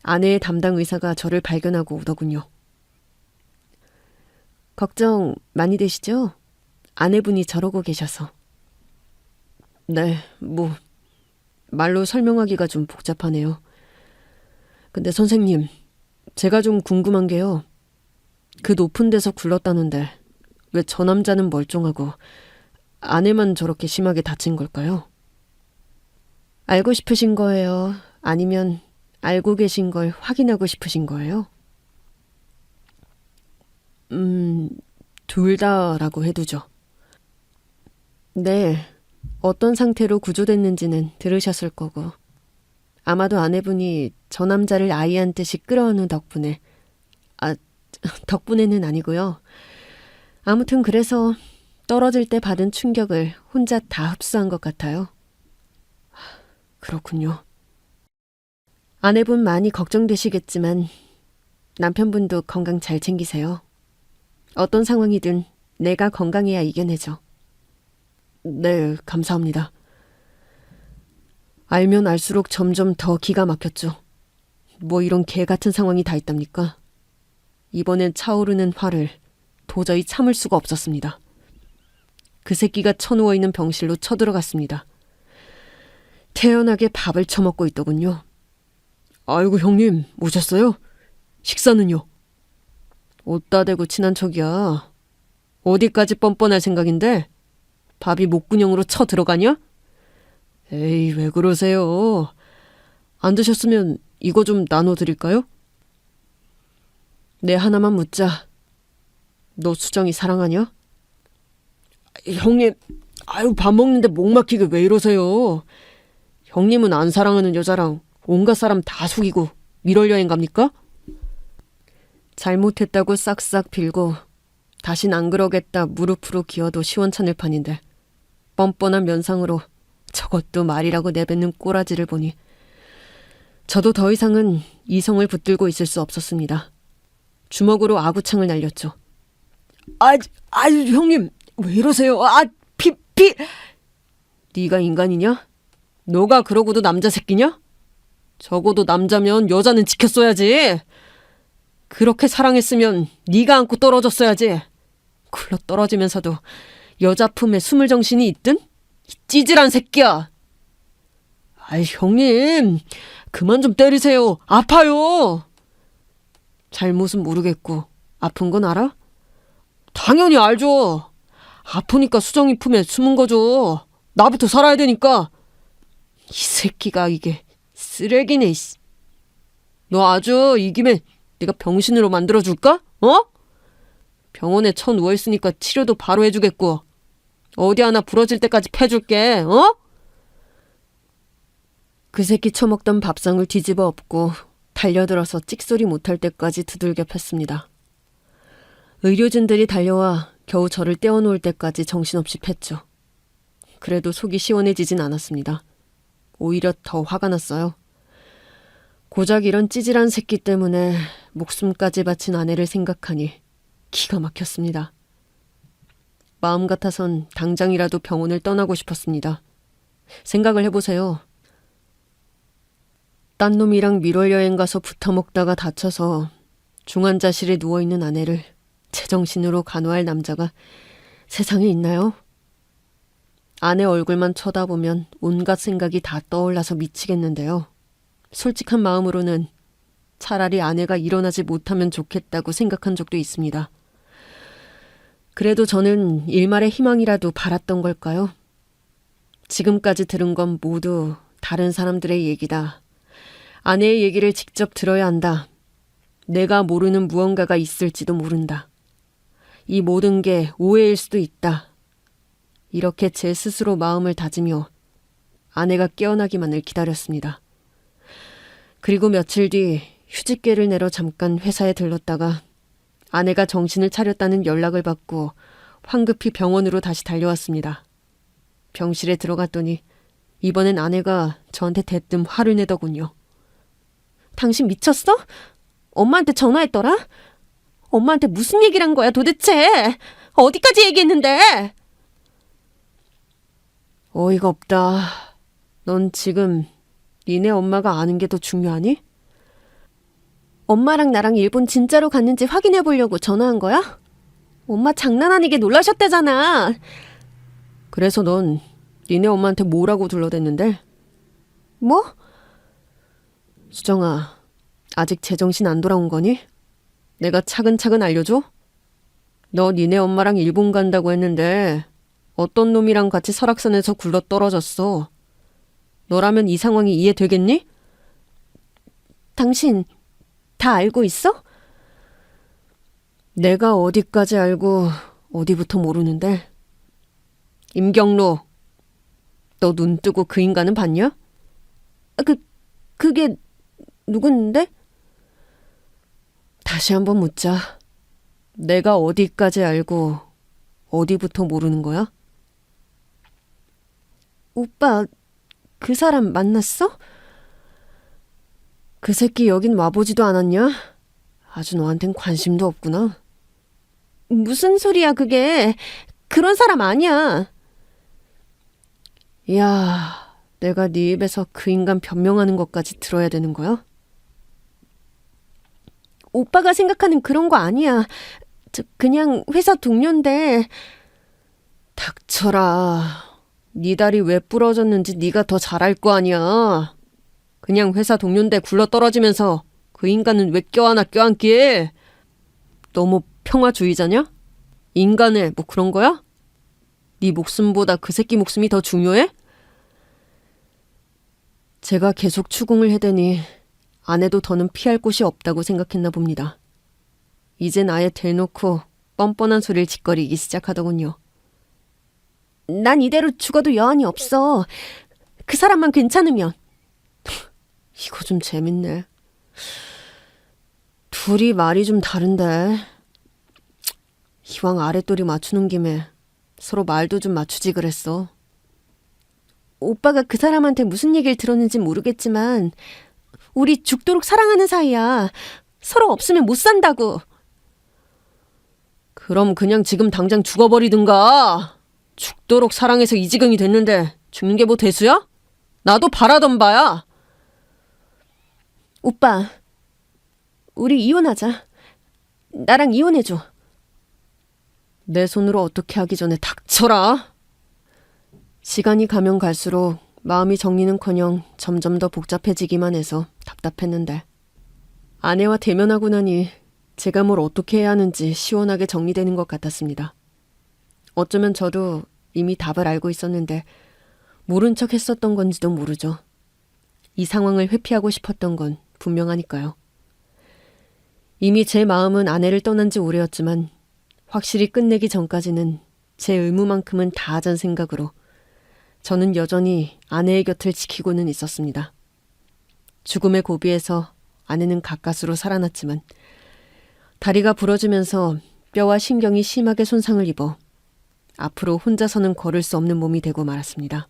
아내의 담당 의사가 저를 발견하고 오더군요. 걱정 많이 되시죠? 아내분이 저러고 계셔서. 네, 말로 설명하기가 좀 복잡하네요. 근데 선생님, 제가 좀 궁금한 게요. 그 높은 데서 굴렀다는데 왜 저 남자는 멀쩡하고 아내만 저렇게 심하게 다친 걸까요? 알고 싶으신 거예요? 아니면 알고 계신 걸 확인하고 싶으신 거예요? 둘 다라고 해두죠. 네, 어떤 상태로 구조됐는지는 들으셨을 거고 아마도 아내분이 저 남자를 아이한듯이 끌어안은 덕분에 덕분에는 아니고요. 아무튼 그래서 떨어질 때 받은 충격을 혼자 다 흡수한 것 같아요. 그렇군요. 아내분 많이 걱정되시겠지만 남편분도 건강 잘 챙기세요. 어떤 상황이든 내가 건강해야 이겨내죠. 네, 감사합니다. 알면 알수록 점점 더 기가 막혔죠. 뭐 이런 개 같은 상황이 다 있답니까? 이번엔 차오르는 화를 도저히 참을 수가 없었습니다. 그 새끼가 쳐누워 있는 병실로 쳐들어갔습니다. 태연하게 밥을 처먹고 있더군요. 아이고 형님 오셨어요? 식사는요? 어따 대고 친한 척이야. 어디까지 뻔뻔할 생각인데? 밥이 목구녕으로 쳐들어가냐? 에이 왜 그러세요. 안 드셨으면 이거 좀 나눠드릴까요? 내 하나만 묻자. 너 수정이 사랑하냐? 형님, 밥 먹는데 목 막히게 왜 이러세요? 형님은 안 사랑하는 여자랑 온갖 사람 다 속이고 밀월 여행 갑니까? 잘못했다고 싹싹 빌고 다신 안 그러겠다 무릎으로 기어도 시원찮을 판인데 뻔뻔한 면상으로 저것도 말이라고 내뱉는 꼬라지를 보니 저도 더 이상은 이성을 붙들고 있을 수 없었습니다. 주먹으로 아구창을 날렸죠. 형님 왜 이러세요? 네가 인간이냐? 너가 그러고도 남자 새끼냐? 적어도 남자면 여자는 지켰어야지. 그렇게 사랑했으면 네가 안고 떨어졌어야지. 굴러 떨어지면서도 여자 품에 숨을 정신이 있든? 이 찌질한 새끼야. 형님 그만 좀 때리세요. 아파요. 잘못은 모르겠고 아픈 건 알아? 당연히 알죠. 아프니까 수정이 품에 숨은 거죠. 나부터 살아야 되니까. 이 새끼가 이게 쓰레기네. 너 아주 이 김에 내가 병신으로 만들어줄까? 병원에 쳐 누워있으니까 치료도 바로 해주겠고 어디 하나 부러질 때까지 패줄게. 그 새끼 처먹던 밥상을 뒤집어 엎고 달려들어서 찍소리 못할 때까지 두들겨 팼습니다. 의료진들이 달려와 겨우 저를 떼어놓을 때까지 정신없이 팼죠. 그래도 속이 시원해지진 않았습니다. 오히려 더 화가 났어요. 고작 이런 찌질한 새끼 때문에 목숨까지 바친 아내를 생각하니 기가 막혔습니다. 마음 같아선 당장이라도 병원을 떠나고 싶었습니다. 생각을 해보세요. 딴 놈이랑 밀월 여행 가서 붙어먹다가 다쳐서 중환자실에 누워있는 아내를 제정신으로 간호할 남자가 세상에 있나요? 아내 얼굴만 쳐다보면 온갖 생각이 다 떠올라서 미치겠는데요. 솔직한 마음으로는 차라리 아내가 일어나지 못하면 좋겠다고 생각한 적도 있습니다. 그래도 저는 일말의 희망이라도 바랐던 걸까요? 지금까지 들은 건 모두 다른 사람들의 얘기다. 아내의 얘기를 직접 들어야 한다. 내가 모르는 무언가가 있을지도 모른다. 이 모든 게 오해일 수도 있다. 이렇게 제 스스로 마음을 다지며 아내가 깨어나기만을 기다렸습니다. 그리고 며칠 뒤 휴직계를 내러 잠깐 회사에 들렀다가 아내가 정신을 차렸다는 연락을 받고 황급히 병원으로 다시 달려왔습니다. 병실에 들어갔더니 이번엔 아내가 저한테 대뜸 화를 내더군요. 당신 미쳤어? 엄마한테 전화했더라? 엄마한테 무슨 얘기를 한 거야 도대체? 어디까지 얘기했는데? 어이가 없다. 넌 지금 니네 엄마가 아는 게 더 중요하니? 엄마랑 나랑 일본 진짜로 갔는지 확인해 보려고 전화한 거야? 엄마 장난 아니게 놀라셨대잖아. 그래서 넌 니네 엄마한테 뭐라고 둘러댔는데? 뭐? 수정아, 아직 제정신 안 돌아온 거니? 내가 차근차근 알려줘? 너 니네 엄마랑 일본 간다고 했는데 어떤 놈이랑 같이 설악산에서 굴러 떨어졌어. 너라면 이 상황이 이해되겠니? 당신 다 알고 있어? 내가 어디까지 알고 어디부터 모르는데? 임경로, 너 눈 뜨고 그 인간은 봤냐? 그게 누군데? 다시 한번 묻자. 내가 어디까지 알고 어디부터 모르는 거야? 오빠 그 사람 만났어? 그 새끼 여긴 와보지도 않았냐? 아주 너한텐 관심도 없구나. 무슨 소리야 그게. 그런 사람 아니야. 야, 내가 네 입에서 그 인간 변명하는 것까지 들어야 되는 거야? 오빠가 생각하는 그런 거 아니야. 그냥 회사 동료인데. 닥쳐라. 네 다리 왜 부러졌는지 네가 더 잘 알 거 아니야. 그냥 회사 동료인데 굴러떨어지면서 그 인간은 왜 껴안아 껴안기? 너 뭐 평화주의자냐? 인간을 뭐 그런 거야? 네 목숨보다 그 새끼 목숨이 더 중요해? 제가 계속 추궁을 해대니 아내도 더는 피할 곳이 없다고 생각했나 봅니다. 이젠 아예 대놓고 뻔뻔한 소리를 짓거리기 시작하더군요. 난 이대로 죽어도 여한이 없어. 그 사람만 괜찮으면. 이거 좀 재밌네. 둘이 말이 좀 다른데. 이왕 아랫돌이 맞추는 김에 서로 말도 좀 맞추지 그랬어. 오빠가 그 사람한테 무슨 얘기를 들었는지 모르겠지만 우리 죽도록 사랑하는 사이야. 서로 없으면 못 산다고. 그럼 그냥 지금 당장 죽어버리든가. 죽도록 사랑해서 이 지경이 됐는데 죽는 게 뭐 대수야? 나도 바라던 바야. 오빠, 우리 이혼하자. 나랑 이혼해줘. 내 손으로 어떻게 하기 전에 닥쳐라. 시간이 가면 갈수록 마음이 정리는커녕 점점 더 복잡해지기만 해서 답답했는데 아내와 대면하고 나니 제가 뭘 어떻게 해야 하는지 시원하게 정리되는 것 같았습니다. 어쩌면 저도 이미 답을 알고 있었는데 모른 척 했었던 건지도 모르죠. 이 상황을 회피하고 싶었던 건 분명하니까요. 이미 제 마음은 아내를 떠난 지 오래였지만 확실히 끝내기 전까지는 제 의무만큼은 다하자는 생각으로 저는 여전히 아내의 곁을 지키고는 있었습니다. 죽음의 고비에서 아내는 가까스로 살아났지만 다리가 부러지면서 뼈와 신경이 심하게 손상을 입어 앞으로 혼자서는 걸을 수 없는 몸이 되고 말았습니다.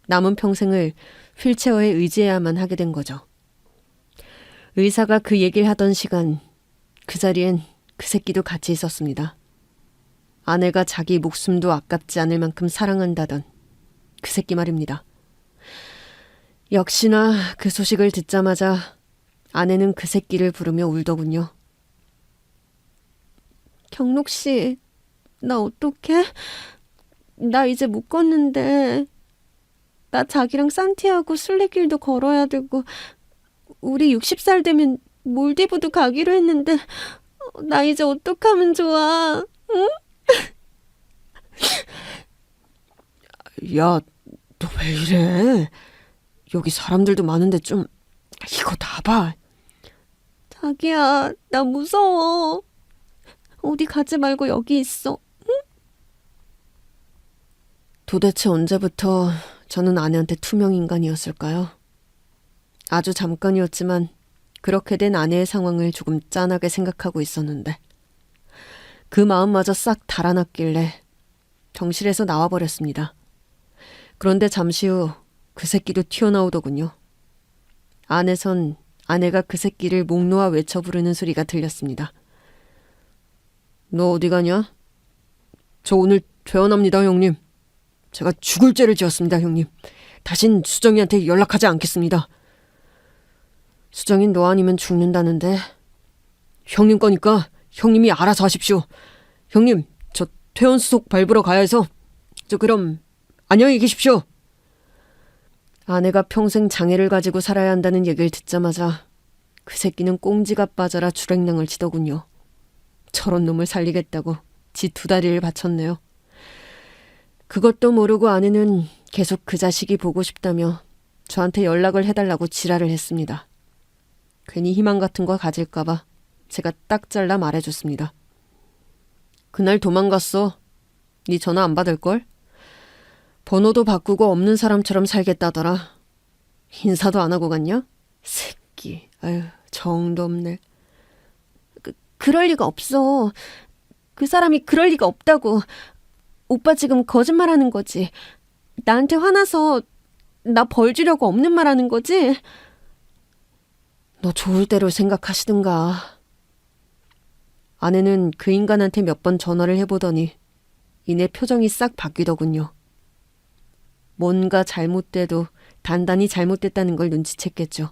남은 평생을 휠체어에 의지해야만 하게 된 거죠. 의사가 그 얘기를 하던 시간 그 자리엔 그 새끼도 같이 있었습니다. 아내가 자기 목숨도 아깝지 않을 만큼 사랑한다던 그 새끼 말입니다. 역시나 그 소식을 듣자마자 아내는 그 새끼를 부르며 울더군요. 경록 씨, 나 어떡해? 나 이제 못 걷는데. 나 자기랑 산티아고 순례길도 걸어야 되고 우리 60살 되면 몰디브도 가기로 했는데 나 이제 어떡하면 좋아? 응? 야, 너 왜 이래? 여기 사람들도 많은데 좀 이거 놔봐. 자기야, 나 무서워. 어디 가지 말고 여기 있어. 도대체 언제부터 저는 아내한테 투명 인간이었을까요? 아주 잠깐이었지만 그렇게 된 아내의 상황을 조금 짠하게 생각하고 있었는데 그 마음마저 싹 달아났길래 정실에서 나와버렸습니다. 그런데 잠시 후 그 새끼도 튀어나오더군요. 안에선 아내가 그 새끼를 목 놓아 외쳐 부르는 소리가 들렸습니다. 너 어디 가냐? 저 오늘 퇴원합니다, 형님. 제가 죽을 죄를 지었습니다, 형님. 다신 수정이한테 연락하지 않겠습니다. 수정이 너 아니면 죽는다는데. 형님 거니까 형님이 알아서 하십시오. 형님, 저 퇴원 수속 밟으러 가야 해서 저 그럼 안녕히 계십시오. 아내가 평생 장애를 가지고 살아야 한다는 얘기를 듣자마자 그 새끼는 꽁지가 빠져라 주랭랑을 치더군요. 저런 놈을 살리겠다고 지 두 다리를 바쳤네요. 그것도 모르고 아내는 계속 그 자식이 보고 싶다며 저한테 연락을 해달라고 지랄을 했습니다. 괜히 희망 같은 거 가질까봐 제가 딱 잘라 말해줬습니다. 그날 도망갔어. 네 전화 안 받을걸? 번호도 바꾸고 없는 사람처럼 살겠다더라. 인사도 안 하고 갔냐? 새끼, 아유 정도 없네. 그럴 리가 없어. 그 사람이 그럴 리가 없다고. 오빠 지금 거짓말하는 거지. 나한테 화나서 나 벌 주려고 없는 말 하는 거지? 너 좋을 대로 생각하시든가. 아내는 그 인간한테 몇 번 전화를 해보더니 이내 표정이 싹 바뀌더군요. 뭔가 잘못돼도 단단히 잘못됐다는 걸 눈치챘겠죠.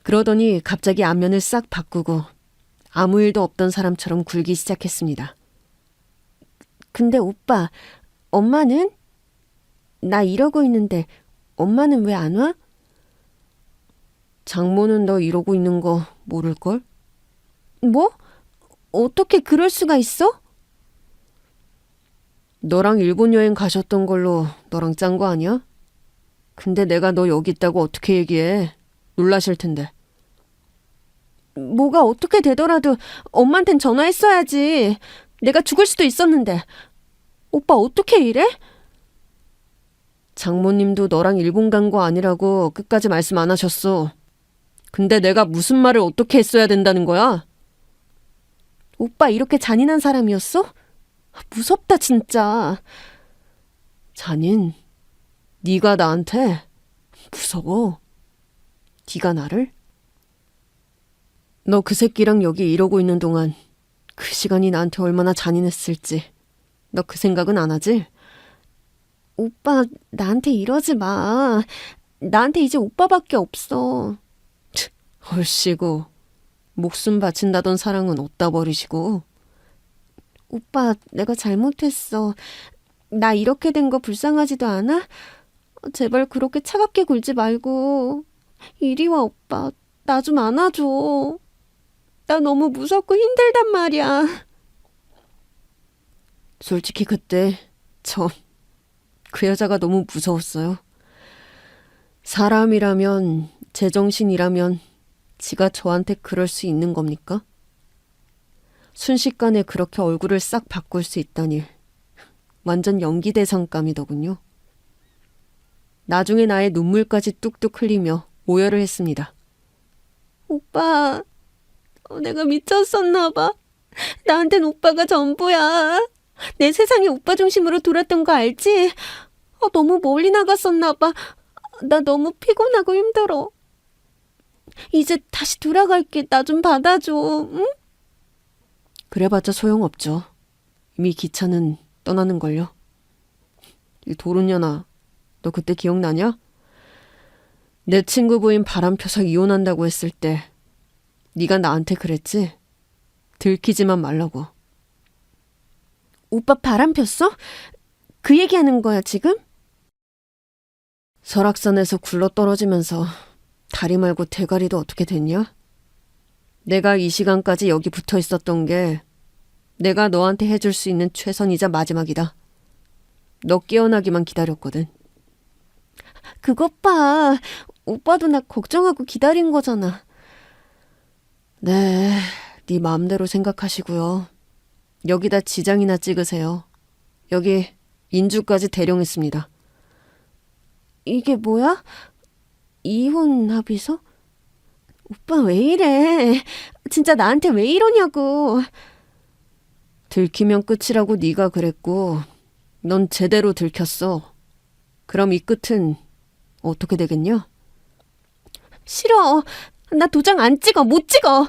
그러더니 갑자기 안면을 싹 바꾸고 아무 일도 없던 사람처럼 굴기 시작했습니다. 근데 오빠, 엄마는? 나 이러고 있는데 엄마는 왜 안 와? 장모는 너 이러고 있는 거 모를걸? 뭐? 어떻게 그럴 수가 있어? 너랑 일본 여행 가셨던 걸로 너랑 짠 거 아니야? 근데 내가 너 여기 있다고 어떻게 얘기해? 놀라실 텐데. 뭐가 어떻게 되더라도 엄마한텐 전화했어야지. 내가 죽을 수도 있었는데. 오빠 어떻게 이래? 장모님도 너랑 일본 간 거 아니라고 끝까지 말씀 안 하셨어. 근데 내가 무슨 말을 어떻게 했어야 된다는 거야? 오빠 이렇게 잔인한 사람이었어? 무섭다 진짜. 잔인? 네가 나한테? 무서워. 네가 나를? 너 그 새끼랑 여기 이러고 있는 동안 그 시간이 나한테 얼마나 잔인했을지 너 그 생각은 안 하지? 오빠 나한테 이러지 마. 나한테 이제 오빠밖에 없어. 얼씨구. 목숨 바친다던 사랑은 어디다 버리시고. 오빠 내가 잘못했어. 나 이렇게 된 거 불쌍하지도 않아? 제발 그렇게 차갑게 굴지 말고. 이리 와 오빠. 나 좀 안아줘. 나 너무 무섭고 힘들단 말이야. 솔직히 그때 그 여자가 너무 무서웠어요. 사람이라면, 제정신이라면 지가 저한테 그럴 수 있는 겁니까? 순식간에 그렇게 얼굴을 싹 바꿀 수 있다니 완전 연기 대상감이더군요. 나중에 나의 눈물까지 뚝뚝 흘리며 오열을 했습니다. 오빠, 내가 미쳤었나 봐. 나한텐 오빠가 전부야. 내 세상이 오빠 중심으로 돌았던 거 알지? 너무 멀리 나갔었나 봐. 나 너무 피곤하고 힘들어. 이제 다시 돌아갈게. 나 좀 받아줘. 응? 그래봤자 소용없죠. 이미 기차는 떠나는걸요. 이 도른년아, 너 그때 기억나냐? 내 친구 부인 바람 펴서 이혼한다고 했을 때 네가 나한테 그랬지? 들키지만 말라고. 오빠 바람 폈어? 그 얘기하는 거야 지금? 설악산에서 굴러떨어지면서 다리 말고 대가리도 어떻게 됐냐? 내가 이 시간까지 여기 붙어 있었던 게 내가 너한테 해줄 수 있는 최선이자 마지막이다. 너 깨어나기만 기다렸거든. 그것 봐. 오빠도 나 걱정하고 기다린 거잖아. 네 마음대로 생각하시고요. 여기다 지장이나 찍으세요. 여기 인주까지 대령했습니다. 이게 뭐야? 이혼 합의서? 오빠 왜 이래? 진짜 나한테 왜 이러냐고. 들키면 끝이라고 네가 그랬고 넌 제대로 들켰어. 그럼 이 끝은 어떻게 되겠냐? 싫어. 나 도장 안 찍어. 못 찍어.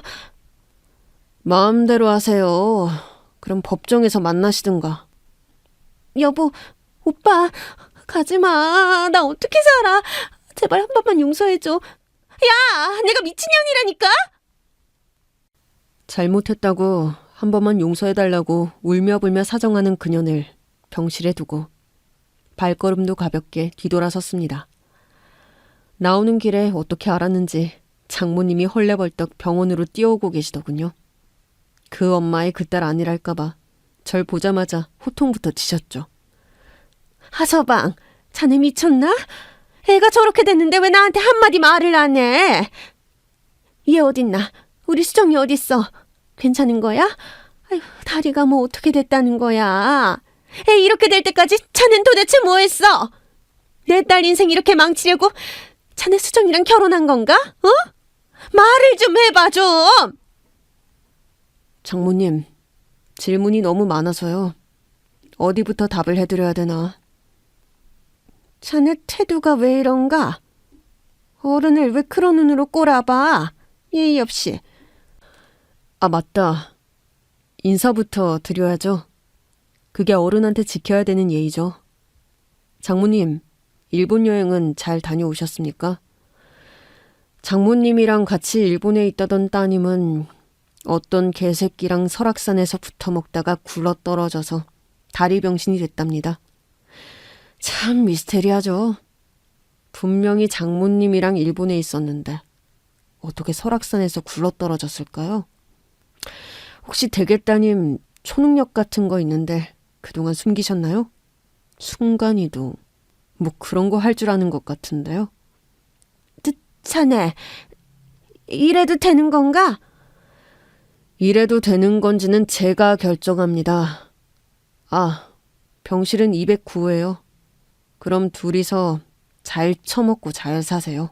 마음대로 하세요. 그럼 법정에서 만나시든가. 여보, 오빠 가지 마. 나 어떻게 살아? 제발 한 번만 용서해줘. 야, 내가 미친년이라니까? 잘못했다고 한 번만 용서해달라고 울며불며 사정하는 그년을 병실에 두고 발걸음도 가볍게 뒤돌아섰습니다. 나오는 길에 어떻게 알았는지 장모님이 헐레벌떡 병원으로 뛰어오고 계시더군요. 그 엄마의 그 딸 아니랄까봐 절 보자마자 호통부터 치셨죠. 하서방, 자네 미쳤나? 애가 저렇게 됐는데 왜 나한테 한마디 말을 안 해? 얘 어딨나? 우리 수정이 어딨어? 괜찮은 거야? 아휴, 다리가 뭐 어떻게 됐다는 거야? 애 이렇게 될 때까지 자넨 도대체 뭐 했어? 내 딸 인생 이렇게 망치려고 자네 수정이랑 결혼한 건가? 어? 말을 좀 해봐 좀! 장모님, 질문이 너무 많아서요. 어디부터 답을 해드려야 되나. 자네 태도가 왜 이런가? 어른을 왜 그런 눈으로 꼬라봐? 예의 없이. 아, 맞다. 인사부터 드려야죠. 그게 어른한테 지켜야 되는 예의죠. 장모님, 일본 여행은 잘 다녀오셨습니까? 장모님이랑 같이 일본에 있다던 따님은 어떤 개새끼랑 설악산에서 붙어먹다가 굴러떨어져서 다리 병신이 됐답니다. 참 미스테리하죠. 분명히 장모님이랑 일본에 있었는데 어떻게 설악산에서 굴러떨어졌을까요? 혹시 대개따님 초능력 같은 거 있는데 그동안 숨기셨나요? 순간이동 뭐 그런 거 할 줄 아는 것 같은데요. 자네, 이래도 되는 건가? 이래도 되는 건지는 제가 결정합니다. 아, 병실은 209예요. 그럼 둘이서 잘 처먹고 잘 사세요.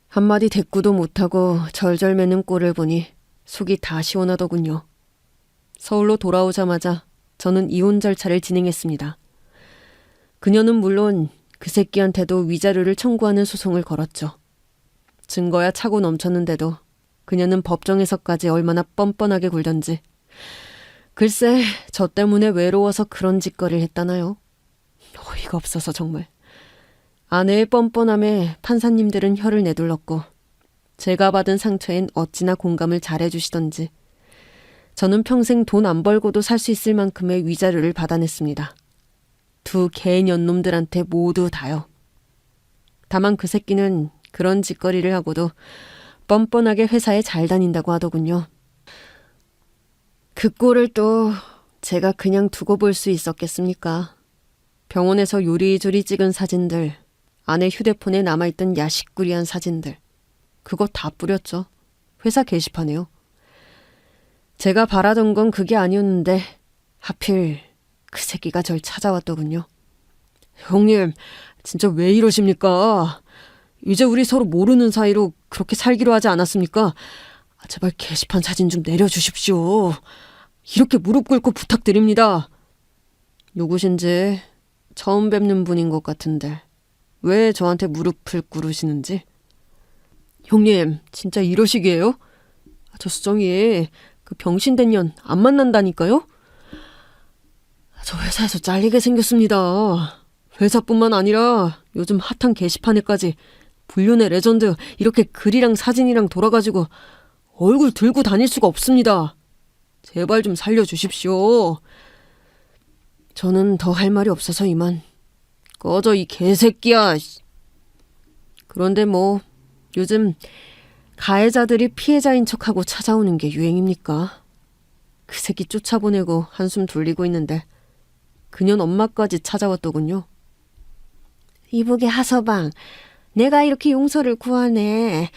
한마디 대꾸도 못하고 절절 매는 꼴을 보니 속이 다 시원하더군요. 서울로 돌아오자마자 저는 이혼 절차를 진행했습니다. 그녀는 물론 그 새끼한테도 위자료를 청구하는 소송을 걸었죠. 증거야 차고 넘쳤는데도 그녀는 법정에서까지 얼마나 뻔뻔하게 굴던지. 글쎄, 저 때문에 외로워서 그런 짓거리를 했다나요? 어이가 없어서 정말. 아내의 뻔뻔함에 판사님들은 혀를 내둘렀고 제가 받은 상처엔 어찌나 공감을 잘해주시던지 저는 평생 돈 안 벌고도 살 수 있을 만큼의 위자료를 받아냈습니다. 두 개년놈들한테 모두 다요. 다만 그 새끼는 그런 짓거리를 하고도 뻔뻔하게 회사에 잘 다닌다고 하더군요. 그 꼴을 또 제가 그냥 두고 볼 수 있었겠습니까? 병원에서 요리조리 찍은 사진들, 아내 휴대폰에 남아있던 야식구리한 사진들, 그거 다 뿌렸죠. 회사 게시판에요. 제가 바라던 건 그게 아니었는데 하필 그 새끼가 절 찾아왔더군요. 형님, 진짜 왜 이러십니까? 이제 우리 서로 모르는 사이로 그렇게 살기로 하지 않았습니까? 제발 게시판 사진 좀 내려주십시오. 이렇게 무릎 꿇고 부탁드립니다. 누구신지 처음 뵙는 분인 것 같은데 왜 저한테 무릎을 꿇으시는지. 형님, 진짜 이러시기에요? 저 수정이 그 병신된 년 안 만난다니까요? 저 회사에서 잘리게 생겼습니다. 회사뿐만 아니라 요즘 핫한 게시판에까지 불륜의 레전드 이렇게 글이랑 사진이랑 돌아가지고 얼굴 들고 다닐 수가 없습니다. 제발 좀 살려주십시오. 저는 더 할 말이 없어서 이만. 꺼져 이 개새끼야. 그런데 뭐 요즘 가해자들이 피해자인 척하고 찾아오는 게 유행입니까? 그 새끼 쫓아보내고 한숨 돌리고 있는데 그년 엄마까지 찾아왔더군요. 이보게 하서방, 내가 이렇게 용서를 구하네.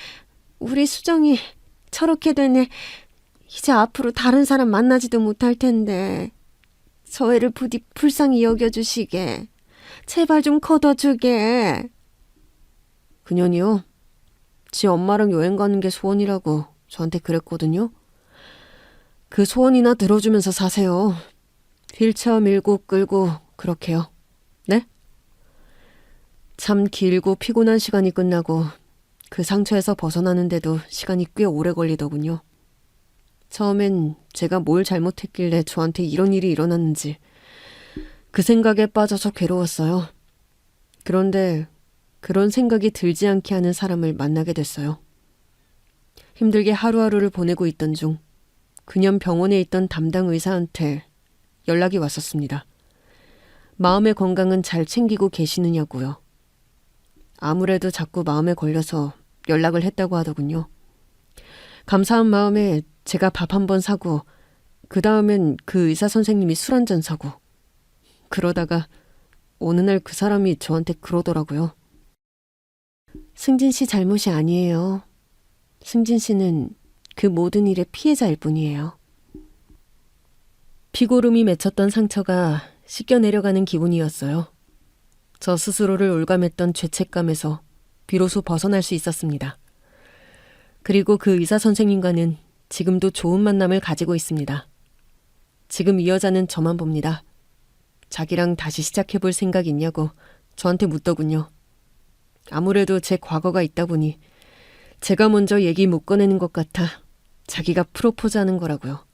우리 수정이 저렇게 되네. 이제 앞으로 다른 사람 만나지도 못할 텐데 저 애를 부디 불쌍히 여겨주시게. 제발 좀 걷어주게. 그년이요? 지 엄마랑 여행 가는 게 소원이라고 저한테 그랬거든요. 그 소원이나 들어주면서 사세요. 휠체어 밀고 끌고 그렇게요. 네? 참 길고 피곤한 시간이 끝나고 그 상처에서 벗어나는데도 시간이 꽤 오래 걸리더군요. 처음엔 제가 뭘 잘못했길래 저한테 이런 일이 일어났는지 그 생각에 빠져서 괴로웠어요. 그런데 그런 생각이 들지 않게 하는 사람을 만나게 됐어요. 힘들게 하루하루를 보내고 있던 중 그년 병원에 있던 담당 의사한테 연락이 왔었습니다. 마음의 건강은 잘 챙기고 계시느냐고요. 아무래도 자꾸 마음에 걸려서 연락을 했다고 하더군요. 감사한 마음에 제가 밥 한 번 사고 그 다음엔 그 의사 선생님이 술 한 잔 사고 그러다가 어느 날 그 사람이 저한테 그러더라고요. 승진 씨 잘못이 아니에요. 승진 씨는 그 모든 일의 피해자일 뿐이에요. 피고름이 맺혔던 상처가 씻겨 내려가는 기분이었어요. 저 스스로를 올감했던 죄책감에서 비로소 벗어날 수 있었습니다. 그리고 그 의사 선생님과는 지금도 좋은 만남을 가지고 있습니다. 지금 이 여자는 저만 봅니다. 자기랑 다시 시작해볼 생각 있냐고 저한테 묻더군요. 아무래도 제 과거가 있다 보니 제가 먼저 얘기 못 꺼내는 것 같아 자기가 프로포즈하는 거라고요.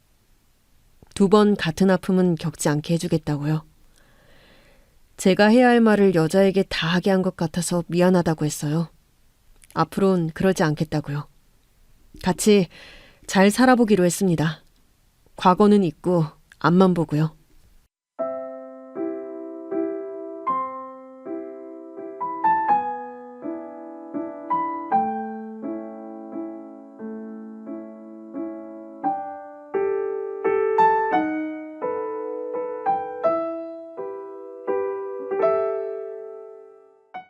2번 같은 아픔은 겪지 않게 해주겠다고요. 제가 해야 할 말을 여자에게 다 하게 한 것 같아서 미안하다고 했어요. 앞으로는 그러지 않겠다고요. 같이 잘 살아보기로 했습니다. 과거는 잊고 앞만 보고요.